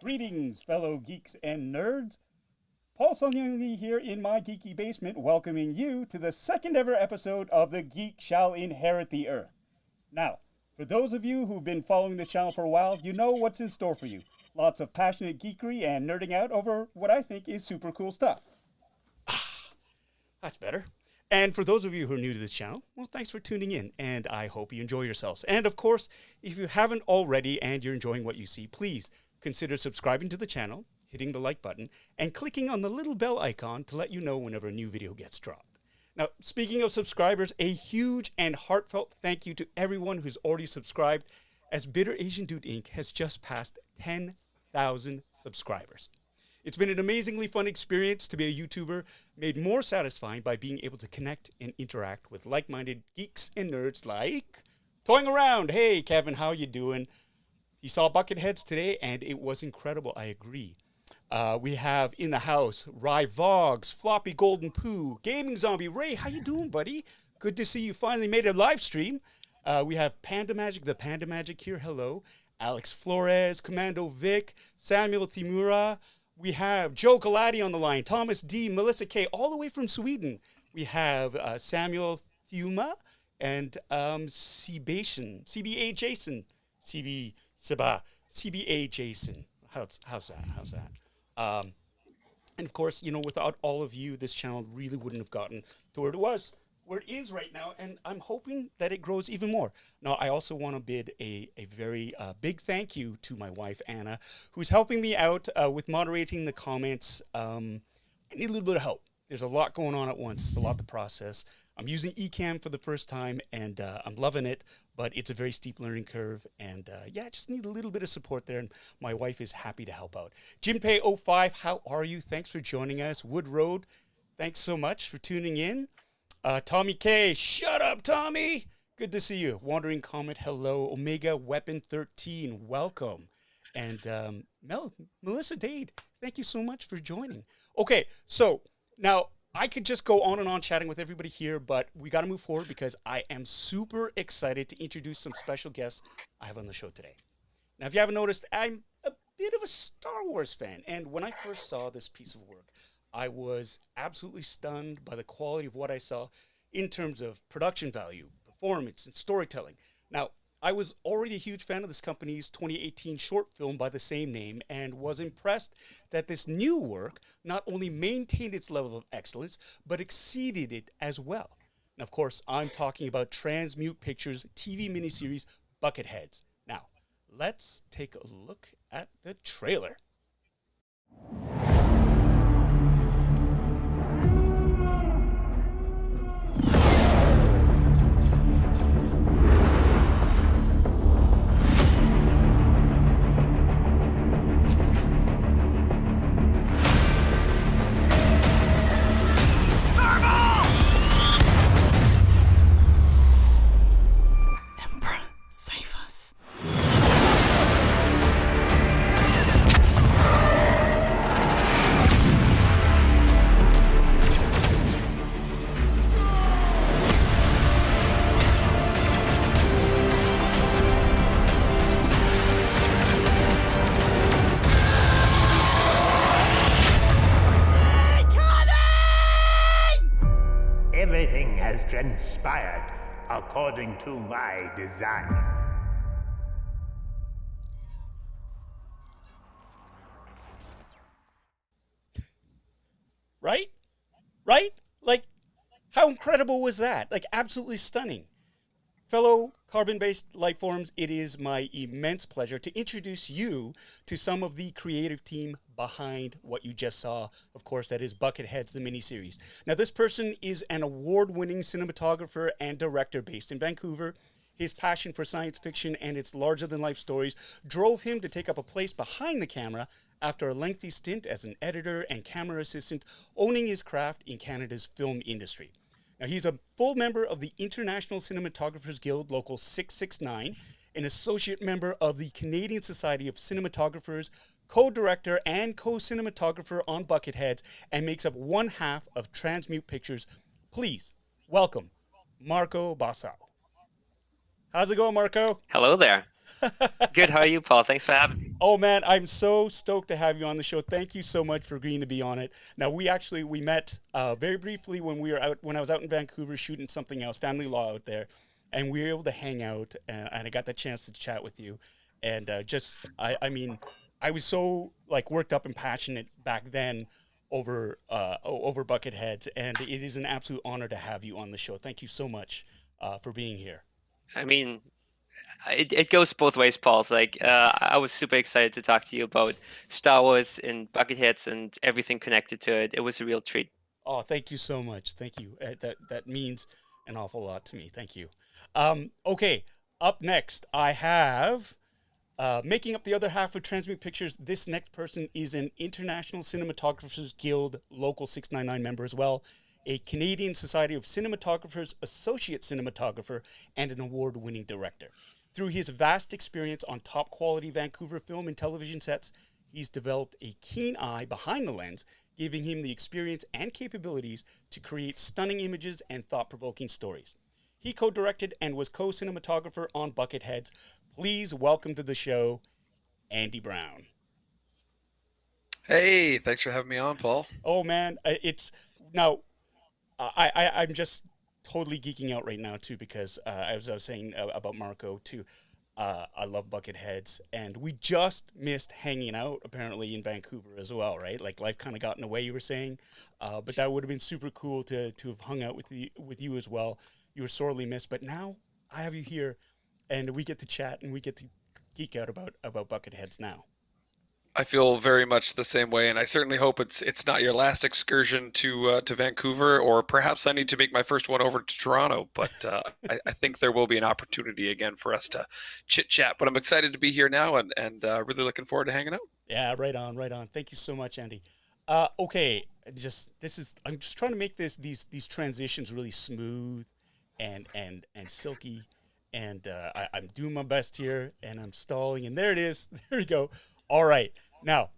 Greetings, fellow geeks and nerds. Paul Songyungi here in my geeky basement, welcoming you to the second ever episode of The Geek Shall Inherit the Earth. Now, for those of you who've been following the channel for a while, you know what's in store for you. Lots of passionate geekery and nerding out over what I think is super cool stuff. That's better. And for those of you who are new to this channel, well, thanks for tuning in, and I hope you enjoy yourselves. And of course, if you haven't already and you're enjoying what you see, please consider subscribing to the channel, hitting the like button, and clicking on the little bell icon to let you know whenever a new video gets dropped. Now, speaking of subscribers, a huge and heartfelt thank you to everyone who's already subscribed, as Bitter Asian Dude Inc. has just passed 10,000 subscribers. It's been an amazingly fun experience to be a YouTuber, made more satisfying by being able to connect and interact with like-minded geeks and nerds like Toying Around. Hey, Kevin, how you doing? He saw Bucketheads today, and it was incredible. I agree. We have in the house Rye Vogs, Floppy Golden Poo, Gaming Zombie. Ray, how you doing, buddy? Good to see you finally made a live stream. We have Panda Magic, the Panda Magic here. Hello. Alex Flores, Commando Vic, Samuel Thimura. We have Joe Galati on the line, Thomas D, Melissa K, all the way from Sweden. We have Samuel Thuma and CBA Jason, CBA Jason. How's that? And of course, you know, without all of you, this channel really wouldn't have gotten to where it is right now, and I'm hoping that it grows even more. Now, I also want to bid a very big thank you to my wife, Anna, who's helping me out with moderating the comments. I need a little bit of help. There's a lot going on at once. It's a lot to process. I'm using Ecamm for the first time, and I'm loving it, but it's a very steep learning curve, and yeah, I just need a little bit of support there, and my wife is happy to help out. Jinpei05, how are you? Thanks for joining us. Wood Road, thanks so much for tuning in. Tommy K, shut up, Tommy. Good to see you. Wandering Comet, hello. Omega Weapon 13, welcome. And Melissa Dade, thank you so much for joining. Okay, so now I could just go on and on chatting with everybody here, but we got to move forward because I am super excited to introduce some special guests I have on the show today. Now, if you haven't noticed, I'm a bit of a Star Wars fan, and when I first saw this piece of work, I was absolutely stunned by the quality of what I saw in terms of production value, performance, and storytelling. Now, I was already a huge fan of this company's 2018 short film by the same name and was impressed that this new work not only maintained its level of excellence, but exceeded it as well. And of course, I'm talking about Transmute Pictures' TV miniseries, Bucketheads. Now, let's take a look at the trailer. Everything has transpired according to my design. Right? Right? Like, how incredible was that? Like, absolutely stunning. Fellow carbon-based life forms, it is my immense pleasure to introduce you to some of the creative team behind what you just saw. Of course, that is Bucketheads, the miniseries. Now, this person is an award-winning cinematographer and director based in Vancouver. His passion for science fiction and its larger-than-life stories drove him to take up a place behind the camera after a lengthy stint as an editor and camera assistant, owning his craft in Canada's film industry. Now, he's a full member of the International Cinematographers Guild Local 669, an associate member of the Canadian Society of Cinematographers, co-director and co-cinematographer on Bucketheads, and makes up one half of Transmute Pictures. Please welcome Marco Bossow. How's it going, Marco? Hello there. Good. How are you, Paul? Thanks for having me. Oh man, I'm so stoked to have you on the show. Thank you so much for agreeing to be on it. Now we met very briefly when I was out in Vancouver shooting something else, family law out there, and we were able to hang out, and I got the chance to chat with you, and I mean, I was so like worked up and passionate back then over Bucketheads, and it is an absolute honor to have you on the show. Thank you so much for being here. I mean, it goes both ways, Paul. It's like I was super excited to talk to you about Star Wars and Bucketheads and everything connected to it. It was a real treat. Oh, thank you so much. Thank you. That means an awful lot to me. Thank you. Okay, up next, I have making up the other half of Transmute Pictures. This next person is an International Cinematographers Guild Local 699 member as well, a Canadian Society of Cinematographers Associate Cinematographer, and an award-winning director. Through his vast experience on top-quality Vancouver film and television sets, he's developed a keen eye behind the lens, giving him the experience and capabilities to create stunning images and thought-provoking stories. He co-directed and was co-cinematographer on Bucketheads. Please welcome to the show, Andy Brown. Hey, thanks for having me on, Paul. Oh man, it's now. I'm just totally geeking out right now too because as I was saying about Marco too. I love Bucketheads, and we just missed hanging out apparently in Vancouver as well, right? Like life kind of got in the way, you were saying, but that would have been super cool to have hung out with you as well. You were sorely missed, but now I have you here, and we get to chat and we get to geek out about Bucketheads now. I feel very much the same way, and I certainly hope it's not your last excursion to Vancouver, or perhaps I need to make my first one over to Toronto. But I think there will be an opportunity again for us to chit chat. But I'm excited to be here now, and really looking forward to hanging out. Yeah, right on, right on. Thank you so much, Andy. Okay, I'm just trying to make these transitions really smooth and silky, and I'm doing my best here, and I'm stalling, and there it is. There we go. All right. Now,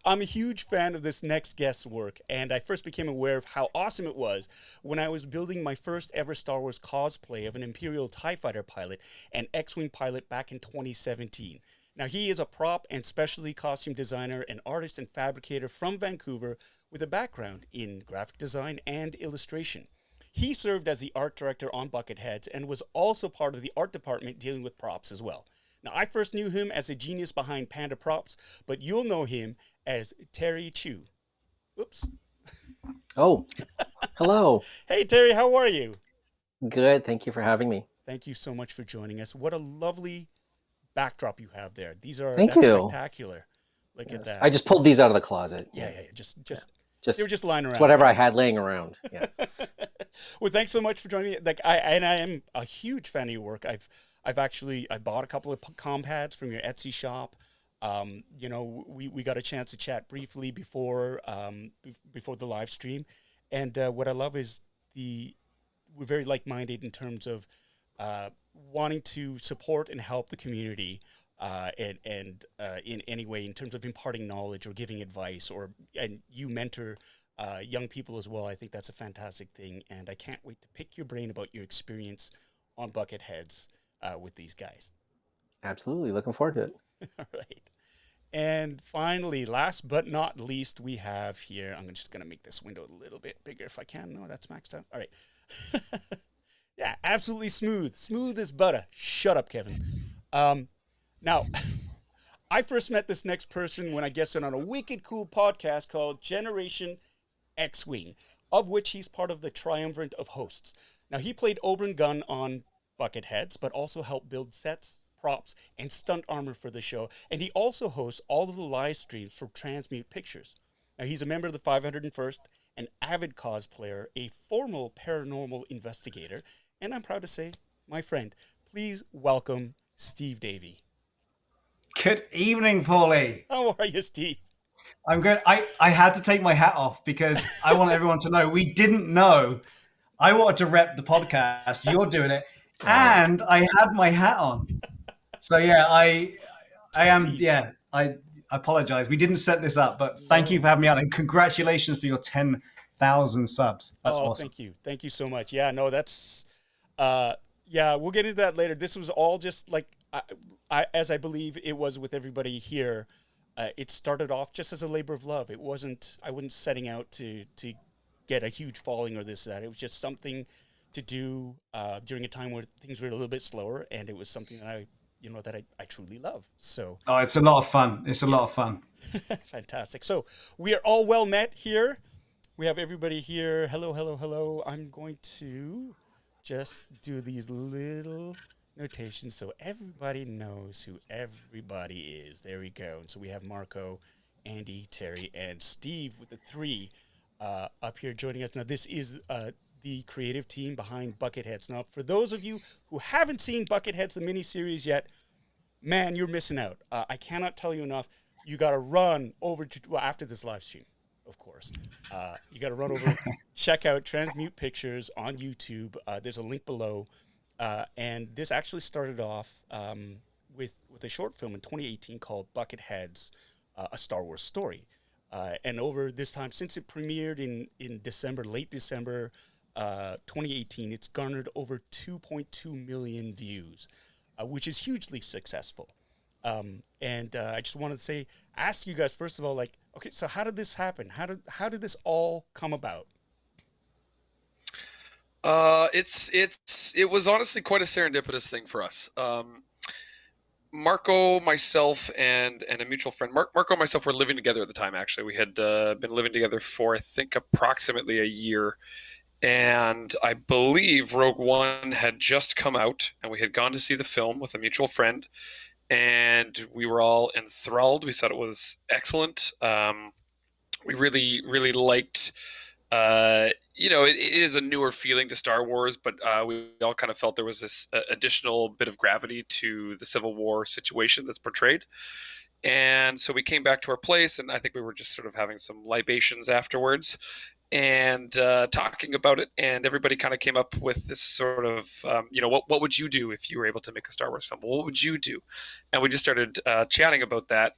I'm a huge fan of this next guest's work, and I first became aware of how awesome it was when I was building my first ever Star Wars cosplay of an Imperial TIE Fighter pilot and X-Wing pilot back in 2017. Now, he is a prop and specialty costume designer, an artist and fabricator from Vancouver with a background in graphic design and illustration. He served as the art director on Bucketheads and was also part of the art department dealing with props as well. Now, I first knew him as a genius behind Panda props, but you'll know him as Terry Chui. Oops. Oh, hello. Hey, Terry, how are you? Good. Thank you for having me. Thank you so much for joining us. What a lovely backdrop you have there. That's you. Spectacular. Look at that. I just pulled these out of the closet. Yeah. They were just lying around. Whatever I had laying around. Yeah. Well, thanks so much for joining me. I am a huge fan of your work. I bought a couple of com pads from your Etsy shop. We got a chance to chat briefly before the live stream, and what I love is we're very like-minded in terms of wanting to support and help the community, and in any way in terms of imparting knowledge or giving advice, and you mentor young people as well. I think that's a fantastic thing, and I can't wait to pick your brain about your experience on Bucketheads with these guys. Absolutely. Looking forward to it. All right. And finally, last but not least, we have here, I'm just going to make this window a little bit bigger if I can. No, that's maxed out. All right. Yeah, absolutely smooth. Smooth as butter. Shut up, Kevin. Now, I first met this next person when I guested on a wicked cool podcast called Generation X-Wing, of which he's part of the triumvirate of hosts. Now, he played Oberyn Gunn on Bucketheads, but also helped build sets, props, and stunt armor for the show. And he also hosts all of the live streams for Transmute Pictures. Now, he's a member of the 501st, an avid cosplayer, a formal paranormal investigator, and I'm proud to say, my friend. Please welcome Steve Davey. Good evening, Paulie. How are you, Steve? I'm good. I had to take my hat off because I want everyone to know we didn't know. I wanted to rep the podcast. You're doing it. And I had my hat on. So yeah, I am. Yeah, I apologize. We didn't set this up, but thank you for having me on, and congratulations for your 10,000 subs. That's awesome. Thank you so much. Yeah, no, that's yeah, we'll get into that later. This was all just like as I believe it was with everybody here, it started off just as a labor of love. It wasn't. I wasn't setting out to get a huge following or this or that. It was just something to do during a time where things were a little bit slower, and it was something that I truly love. So Oh, it's a lot of fun. It's a lot of fun. fantastic. So we are all well met here. We have everybody here. Hello, hello, hello. I'm going to just do these little notations so everybody knows who everybody is. There we go. And so we have Marco, Andy, Terry, and Steve with the three up here joining us. Now, this is the creative team behind Bucketheads. Now, for those of you who haven't seen Bucketheads, the miniseries yet, man, you're missing out. I cannot tell you enough. You got to run over to, well, after this live stream, of course. You got to run over, check out Transmute Pictures on YouTube. There's a link below. And this actually started off with a short film in 2018 called Bucketheads, A Star Wars Story. And over this time, since it premiered in December, late December 2018, it's garnered over 2.2 million views, which is hugely successful. And I just wanted to ask you guys, first of all, like, okay, so how did this happen? How did this all come about? It was honestly quite a serendipitous thing for us. Marco, myself, and a mutual friend. Marco and myself were living together at the time. Actually, we had been living together for I think approximately a year, and I believe Rogue One had just come out, and we had gone to see the film with a mutual friend, and we were all enthralled. We thought it was excellent. We really, really liked. It is a newer feeling to Star Wars, but we all kind of felt there was this additional bit of gravity to the Civil War situation that's portrayed. And so we came back to our place, and I think we were just sort of having some libations afterwards and talking about it. And everybody kind of came up with this sort of, what would you do if you were able to make a Star Wars film? What would you do? And we just started chatting about that.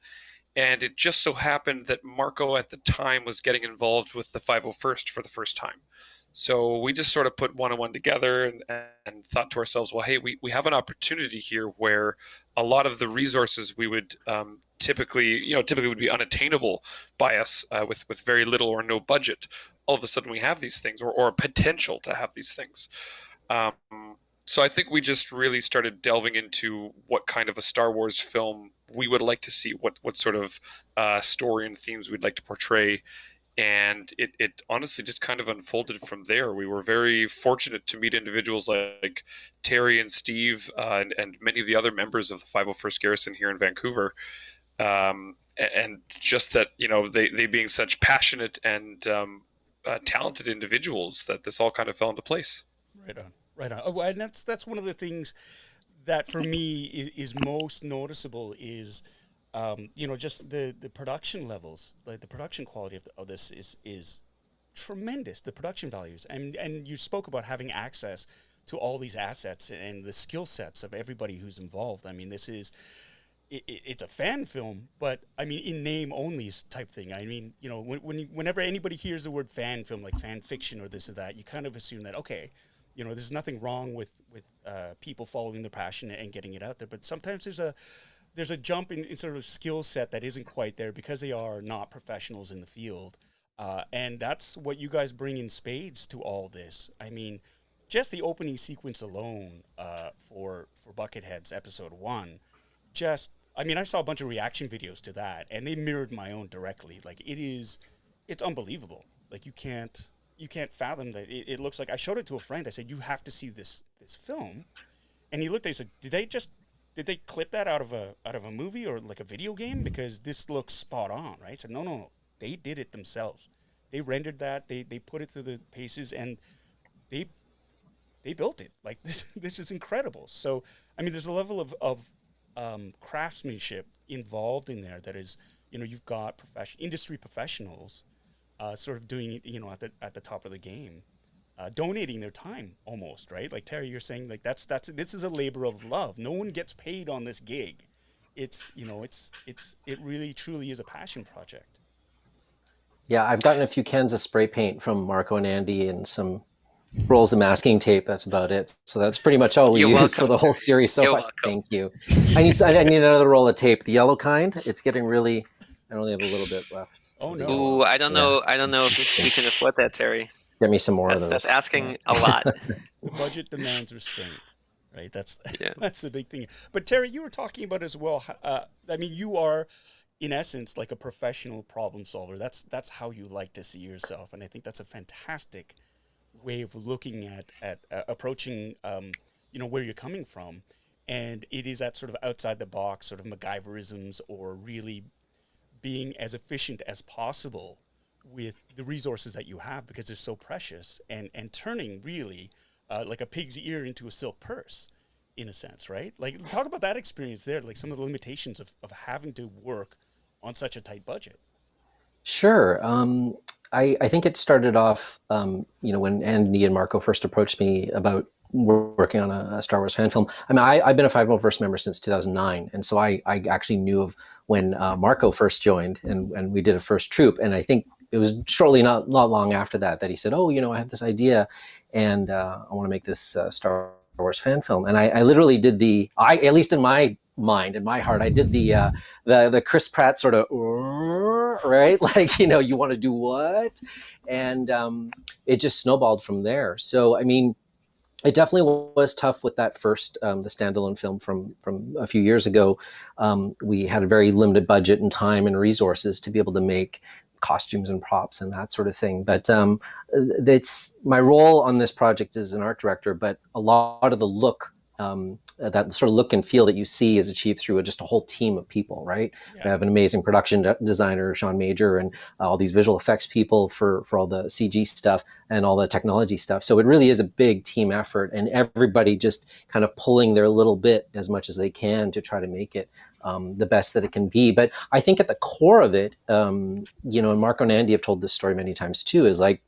And it just so happened that Marco at the time was getting involved with the 501st for the first time. So we just sort of put one and one together and thought to ourselves, well, hey, we have an opportunity here where a lot of the resources we would typically would be unattainable by us with very little or no budget. All of a sudden we have these things or potential to have these things. So I think we just really started delving into what kind of a Star Wars film we would like to see, what sort of story and themes we'd like to portray. And it honestly just kind of unfolded from there. We were very fortunate to meet individuals like Terry and Steve and many of the other members of the 501st Garrison here in Vancouver. And just that, they being such passionate and talented individuals that this all kind of fell into place. Right on. Oh, and that's one of the things that for me is most noticeable is, just the production levels, like the production quality of this is tremendous. The production values, and you spoke about having access to all these assets and the skill sets of everybody who's involved. I mean, it's a fan film, but I mean, in name only type thing. I mean, whenever anybody hears the word fan film, like fan fiction or this or that, you kind of assume that, okay, there's nothing wrong with people following their passion and getting it out there. But sometimes there's a jump in sort of skill set that isn't quite there because they are not professionals in the field. And that's what you guys bring in spades to all this. I mean, just the opening sequence alone for Bucketheads episode 1, I saw a bunch of reaction videos to that, and they mirrored my own directly. Like, it's unbelievable. Like, you can't fathom that. It looks like, I showed it to a friend. I said, you have to see this film. And he looked at it and said, did they clip that out of a movie or like a video game? Because this looks spot on, right? I said, no. They did it themselves. They rendered that. They put it through the paces, and they built it. Like, this is incredible. So, I mean, there's a level of craftsmanship involved in there that is, you've got industry professionals sort of doing it, at the top of the game, donating their time almost, right? Like Terry, you're saying, like this is a labor of love. No one gets paid on this gig. It really truly is a passion project. Yeah, I've gotten a few cans of spray paint from Marco and Andy and some rolls of masking tape. That's about it. So that's pretty much all we You're used for welcome, the whole sir. series so You're far. welcome. Thank you. I need another roll of tape, the yellow kind. It's getting really. I only have a little bit left. Oh, of the no. yellow. Ooh, I don't Yeah. know. I don't know if we can afford that, Terry. Get me some more of That's those. asking a lot. The budget demands restraint, right? That's Yeah. that's the big thing. But Terry, you were talking about as well. I mean, you are, in essence, like a professional problem solver. That's how you like to see yourself, and I think that's a fantastic way of looking at approaching, where you're coming from, and it is that sort of outside the box, sort of MacGyverisms, or really being as efficient as possible with the resources that you have because they're so precious, and turning really like a pig's ear into a silk purse, in a sense, right? Like, talk about that experience there, like some of the limitations of having to work on such a tight budget. Sure. I think it started off, when Andy and Marco first approached me about working on a Star Wars fan film. I mean, I've been a 501st member since 2009. And so I actually knew of when Marco first joined and we did a first troop. And I think it was shortly not long after that he said, oh, I have this idea and I want to make this Star Wars fan film. And I literally did at least in my mind, in my heart, I did the Chris Pratt sort of, right? Like, you want to do what? And it just snowballed from there. So, I mean, it definitely was tough with that first, the standalone film from a few years ago. We had a very limited budget and time and resources to be able to make costumes and props and that sort of thing. But it's my role on this project as an art director, but a lot of the look, that sort of look and feel that you see is achieved through just a whole team of people, right? Yeah. We have an amazing production designer, Sean Major, and all these visual effects people for all the CG stuff and all the technology stuff. So it really is a big team effort, and everybody just kind of pulling their little bit as much as they can to try to make it the best that it can be. But I think at the core of it, and Marco and Andy have told this story many times too, is like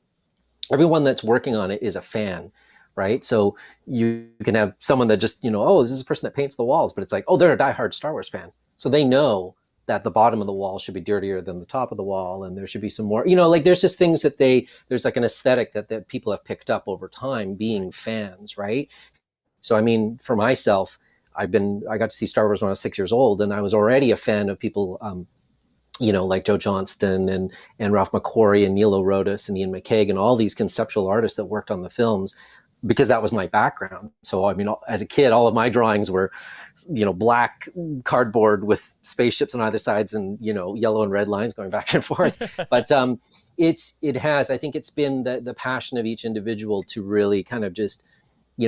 everyone that's working on it is a fan. Right. So you can have someone that just, oh, this is a person that paints the walls, but it's like, oh, they're a diehard Star Wars fan. So they know that the bottom of the wall should be dirtier than the top of the wall. And there should be some more, like there's just things that there's like an aesthetic that people have picked up over time being fans. Right. So, I mean, for myself, I got to see Star Wars when I was 6 years old, and I was already a fan of people, like Joe Johnston and Ralph McQuarrie and Neil O'Rodis and Ian McKague and all these conceptual artists that worked on the films, because that was my background. So, I mean, as a kid, all of my drawings were, black cardboard with spaceships on either sides and, yellow and red lines going back and forth. But I think it's been the passion of each individual to really kind of just,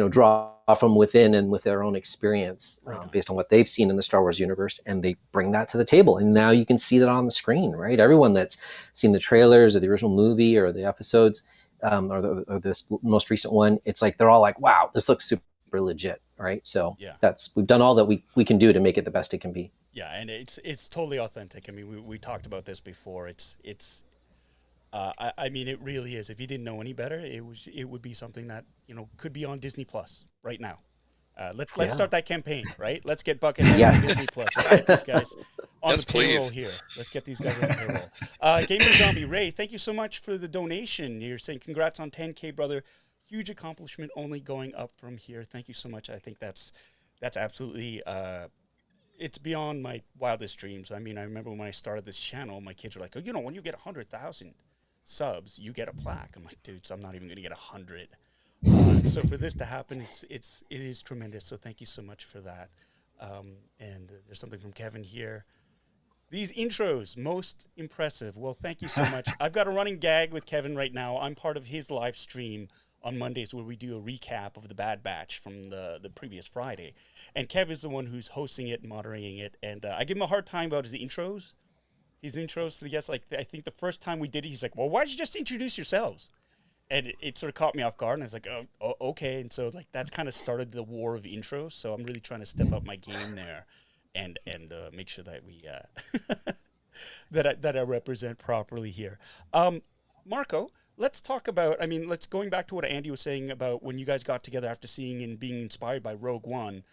draw from within and with their own experience based on what they've seen in the Star Wars universe, and they bring that to the table. And now you can see that on the screen, right? Everyone that's seen the trailers or the original movie or the episodes, or this most recent one, it's like they're all like, wow, this looks super legit, right? So Yeah. we've done all that we can do to make it the best it can be. Yeah, and it's totally authentic. I mean, we talked about this before. I mean, it really is. If you didn't know any better, it would be something that could be on Disney Plus right now. Let's start that campaign, right? Let's get Bucketheads Yes. on Disney Plus. Let's get these guys on Yes, the payroll please. here. Let's get these guys on the payroll. Gaming Zombie Ray, thank you so much for the donation. You're saying congrats on 10K, brother. Huge accomplishment, only going up from here. Thank you so much. I think that's absolutely it's beyond my wildest dreams. I mean, I remember when I started this channel, my kids were like, oh, when you get 100,000 subs, you get a plaque. I'm like, dude, so I'm not even going to get 100. So for this to happen, it is tremendous. So thank you so much for that. And there's something from Kevin here. These intros, most impressive. Well, thank you so much. I've got a running gag with Kevin right now. I'm part of his live stream on Mondays where we do a recap of the Bad Batch from the previous Friday. And Kev is the one who's hosting it and moderating it. And I give him a hard time about his intros. His intros to the guests, like, I think the first time we did it, he's like, well, why don't you just introduce yourselves? And it sort of caught me off guard, and I was like, oh, okay. And so, like, that's kind of started the war of intros. So I'm really trying to step up my game there and make sure that we that I represent properly here. Marco, let's talk about, going back to what Andy was saying about when you guys got together after seeing and being inspired by Rogue One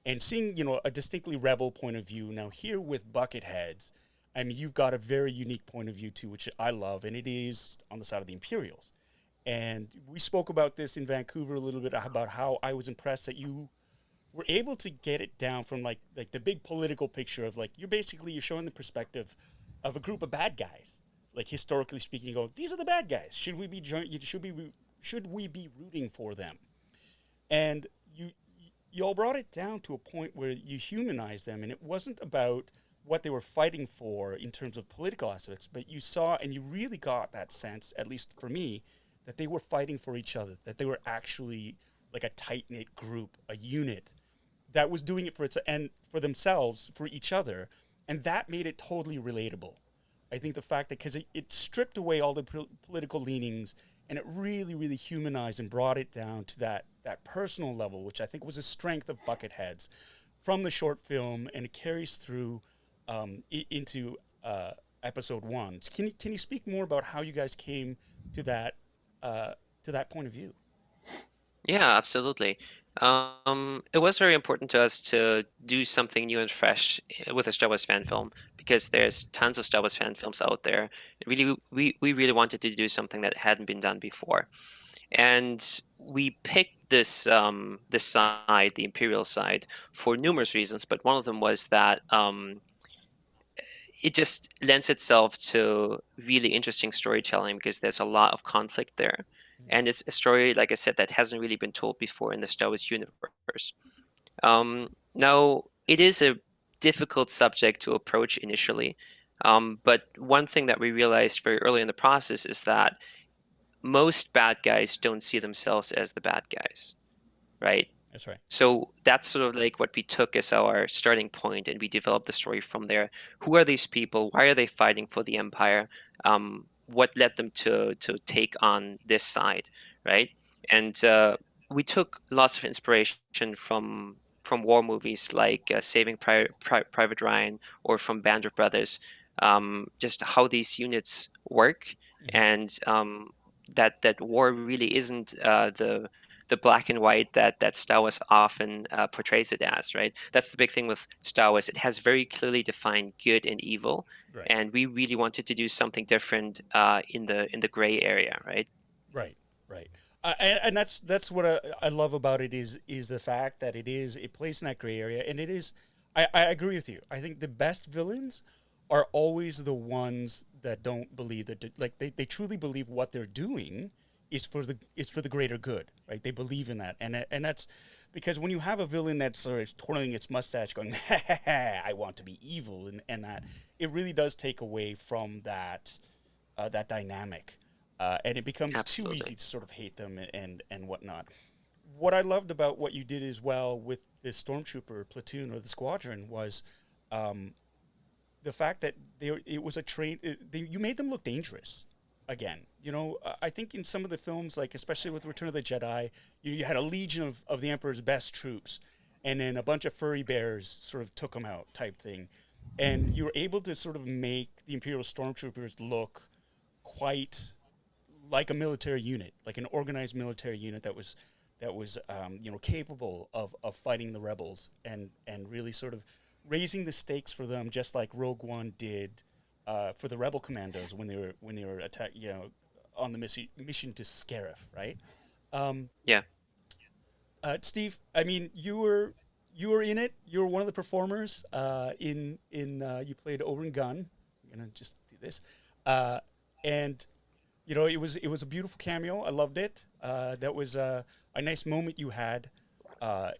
and seeing, a distinctly rebel point of view. Now here with Bucketheads, I mean, you've got a very unique point of view too, which I love, and it is on the side of the Imperials. And we spoke about this in Vancouver a little bit about how I was impressed that you were able to get it down from like the big political picture of like you're showing the perspective of a group of bad guys, like historically speaking. You go, these are the bad guys. Should we be rooting for them? And you all brought it down to a point where you humanized them, and it wasn't about what they were fighting for in terms of political aspects, but you saw and you really got that sense, at least for me, that they were fighting for each other, that they were actually like a tight-knit group, a unit that was doing it for themselves, for each other, and that made it totally relatable. I think the fact that, because it stripped away all the political leanings, and it really, really humanized and brought it down to that personal level, which I think was a strength of Bucketheads from the short film, and it carries through into episode 1. Can you speak more about how you guys came to that point of view? Yeah, absolutely. It was very important to us to do something new and fresh with a Star Wars fan film, because there's tons of Star Wars fan films out there. Really, we really wanted to do something that hadn't been done before, and we picked this this side, the Imperial side, for numerous reasons. But one of them was that it just lends itself to really interesting storytelling, because there's a lot of conflict there. And it's a story, like I said, that hasn't really been told before in the Star Wars universe. Now, it is a difficult subject to approach initially, but one thing that we realized very early in the process is that most bad guys don't see themselves as the bad guys, right? That's right. So that's sort of like what we took as our starting point, and we developed the story from there. Who are these people? Why are they fighting for the Empire? What led them to take on this side, right? And we took lots of inspiration from war movies like Saving Private Ryan, or from Band of Brothers, just how these units work, and that war really isn't the black and white that Star Wars often portrays it as, right? That's the big thing with Star Wars. It has very clearly defined good and evil, Right. and we really wanted to do something different in the gray area, right? Right. And that's what I love about it is the fact that it plays in that gray area, and it is. I agree with you. I think the best villains are always the ones that don't believe that, like they truly believe what they're doing is for the greater good, right? They believe in that, and that's because when you have a villain that's sort of twirling its mustache, going, "I want to be evil," and that it really does take away from that dynamic, and it becomes Absolutely. too easy to sort of hate them and whatnot. What I loved about what you did as well with this stormtrooper platoon or the squadron was the fact that it was a you made them look dangerous. Again, I think in some of the films, like especially with Return of the Jedi, you had a legion of the Emperor's best troops, and then a bunch of furry bears sort of took them out type thing. And you were able to sort of make the Imperial Stormtroopers look quite like a military unit, like an organized military unit that was capable of fighting the rebels and really sort of raising the stakes for them, just like Rogue One did for the Rebel Commandos when they were attacked, on the mission to Scarif, right? Yeah. Steve, I mean, you were in it. You were one of the performers. You played Oren Gunn. I'm gonna just do this, and it was a beautiful cameo. I loved it. That was a nice moment you had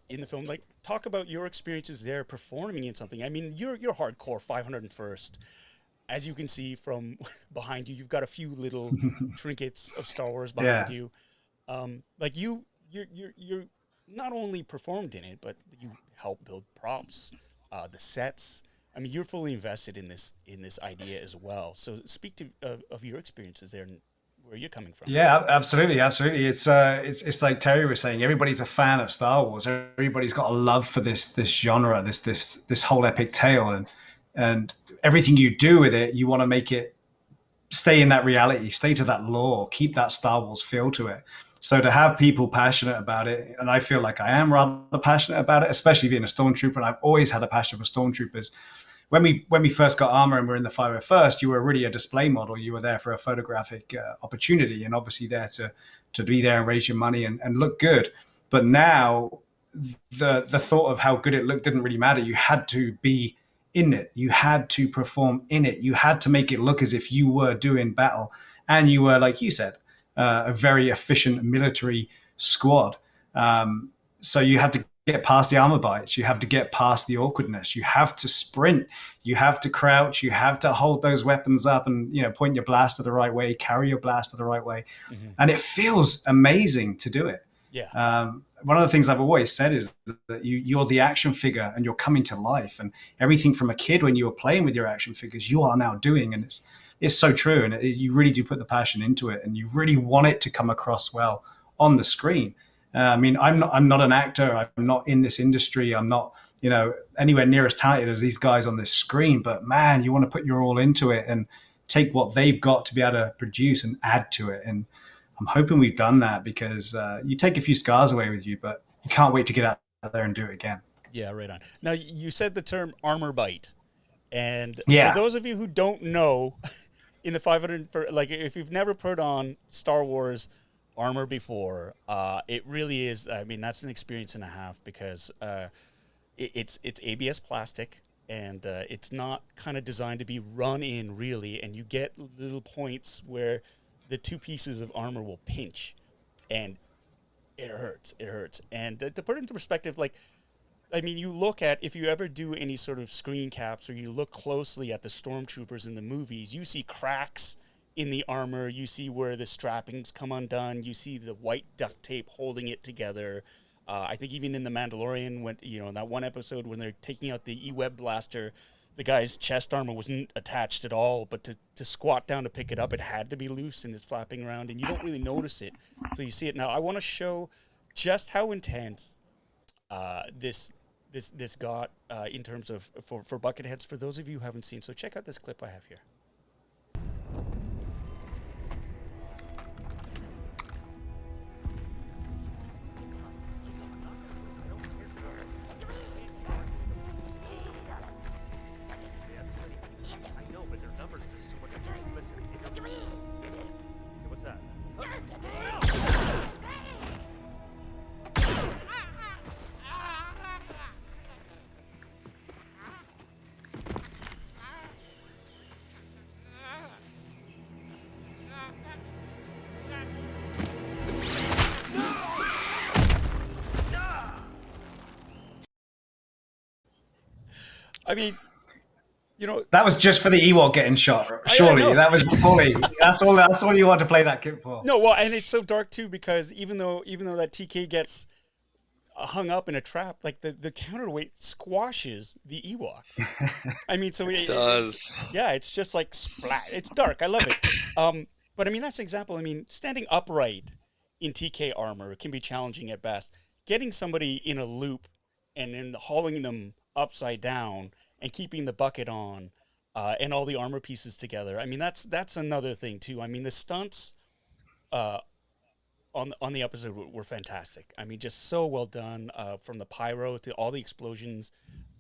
in the film. Like, talk about your experiences there performing in something. I mean, you're hardcore 501st. As you can see from behind you, you've got a few little trinkets of Star Wars behind you. Like you're not only performed in it, but you helped build props, the sets. I mean, you're fully invested in this idea as well. So speak of your experiences there and where you're coming from. Yeah, absolutely. It's like Terry was saying. Everybody's a fan of Star Wars. Everybody's got a love for this genre, this whole epic tale, and everything you do with it, you want to make it stay in that reality, stay to that lore, keep that Star Wars feel to it. So to have people passionate about it, and I feel like I am rather passionate about it, especially being a stormtrooper, and I've always had a passion for stormtroopers. when we first got armor and we're in the 501st, you were really a display model. You were there for a photographic opportunity, and obviously there to be there and raise your money and look good. But now the thought of how good it looked didn't really matter. You had to be in it. You had to perform in it. You had to make it look as if you were doing battle, and you were, like you said, a very efficient military squad. So you had to get past the armor bites. You have to get past the awkwardness. You have to sprint. You have to crouch. You have to hold those weapons up and, you know, point your blaster the right way, carry your blaster the right way. Mm-hmm. And it feels amazing to do it. Yeah. One of the things I've always said is that you're the action figure and you're coming to life, and everything from a kid when you were playing with your action figures, you are now doing. And it's so true. And you really do put the passion into it, and you really want it to come across well on the screen. I mean, I'm not an actor. I'm not in this industry. I'm not, you know, anywhere near as talented as these guys on this screen. But man, you want to put your all into it and take what they've got to be able to produce and add to it. And I'm hoping we've done that, because you take a few scars away with you, but you can't wait to get out there and do it again. Yeah, right on. Now, you said the term armor bite. And yeah, for those of you who don't know, in the 500, like if you've never put on Star Wars armor before, it really is, I mean, that's an experience and a half, because it's ABS plastic, and it's not kind of designed to be run in, really, and you get little points where the two pieces of armor will pinch, and it hurts. And to put it into perspective, like, I mean, you look at, if you ever do any sort of screen caps, or you look closely at the stormtroopers in the movies, you see cracks in the armor, you see where the strappings come undone, you see the white duct tape holding it together. I think even in The Mandalorian, when, you know, in that one episode when they're taking out the E-Web blaster, the guy's chest armor wasn't attached at all, but to squat down to pick it up, it had to be loose, and it's flapping around, and you don't really notice it until you see it. Now, I want to show just how intense this got in terms of for Bucketheads, for those of you who haven't seen. So check out this clip I have here. I mean, you know, that was just for the Ewok getting shot. Surely that was fully. That's all you want to play that kit for. No, well, and it's so dark too, because even though that TK gets hung up in a trap, like the counterweight squashes the Ewok. I mean, so it does. Yeah, it's just like splat. It's dark. I love it. But I mean, that's an example. I mean, standing upright in TK armor can be challenging at best. Getting somebody in a loop and then hauling them upside down and keeping the bucket on and all the armor pieces together. I mean, that's another thing too. I mean, the stunts on the episode were fantastic. I mean, just so well done, from the pyro to all the explosions.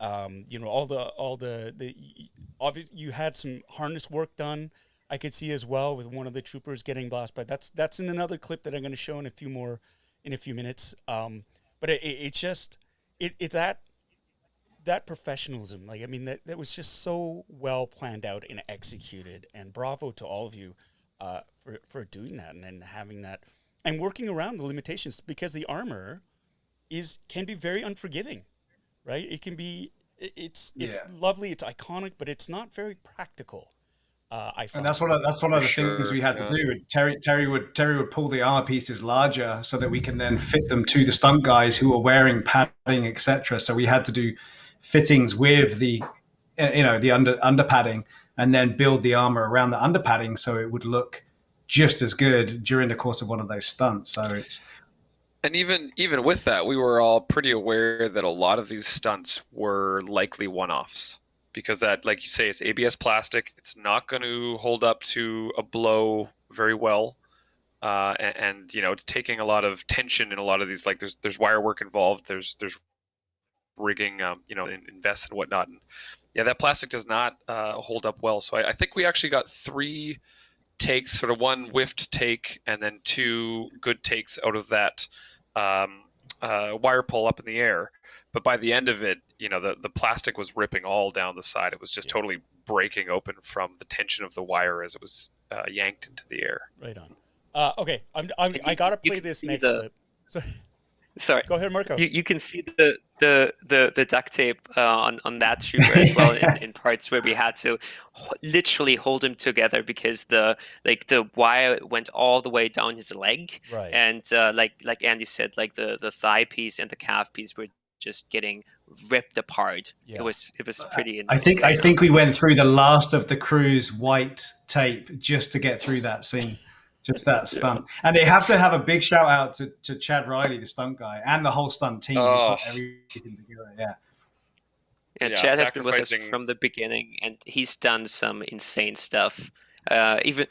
You know, all the obvious, you had some harness work done, I could see as well, with one of the troopers getting blasted. But that's in another clip that I'm going to show in a few minutes. But it's just that professionalism. Like, I mean, that was just so well planned out and executed. And bravo to all of you for doing that and having that and working around the limitations, because the armor can be very unforgiving, right? It can be, it's lovely, it's iconic, but it's not very practical. I find. And that's one of the things we had to do. Terry would pull the armor pieces larger so that we can then fit them to the stunt guys who are wearing padding, etc. So we had to do fittings with the under padding, and then build the armor around the under padding so it would look just as good during the course of one of those stunts. So it's, and even with that, we were all pretty aware that a lot of these stunts were likely one-offs, because that, like you say, it's ABS plastic. It's not going to hold up to a blow very well. And you know, it's taking a lot of tension in a lot of these, like there's wire work involved. There's rigging, invest and whatnot. And Yeah, that plastic does not hold up well. So I think we actually got 3 takes, sort of 1 whiffed take, and then 2 good takes out of that wire pull up in the air. But by the end of it, the plastic was ripping all down the side. It was just totally breaking open from the tension of the wire as it was yanked into the air. Right on. Okay, I gotta play this next clip. Sorry. Go ahead, Marco. You can see the duct tape on that trooper as well in parts where we had to literally hold him together because the wire went all the way down his leg, right? And like Andy said, like the thigh piece and the calf piece were just getting ripped apart. Yeah. It was pretty. I think we went through the last of the crew's white tape just to get through that scene. Just that stunt. And they have to have a big shout out to Chad Riley, the stunt guy, and the whole stunt team. Oh. Everything together. Yeah. And Chad has been with us from the beginning, and he's done some insane stuff. Even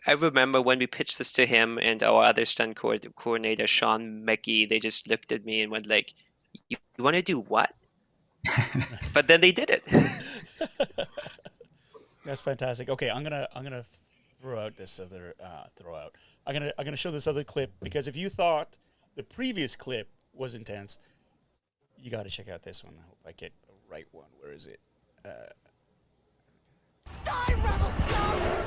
I remember when we pitched this to him and our other stunt coordinator, Sean McGee, they just looked at me and went like, you want to do what? But then they did it. That's fantastic. Okay, I'm gonna throw out this other I'm gonna show this other clip, because if you thought the previous clip was intense, you got to check out this one. I hope I get the right one. Where is it? Die, rebels, go!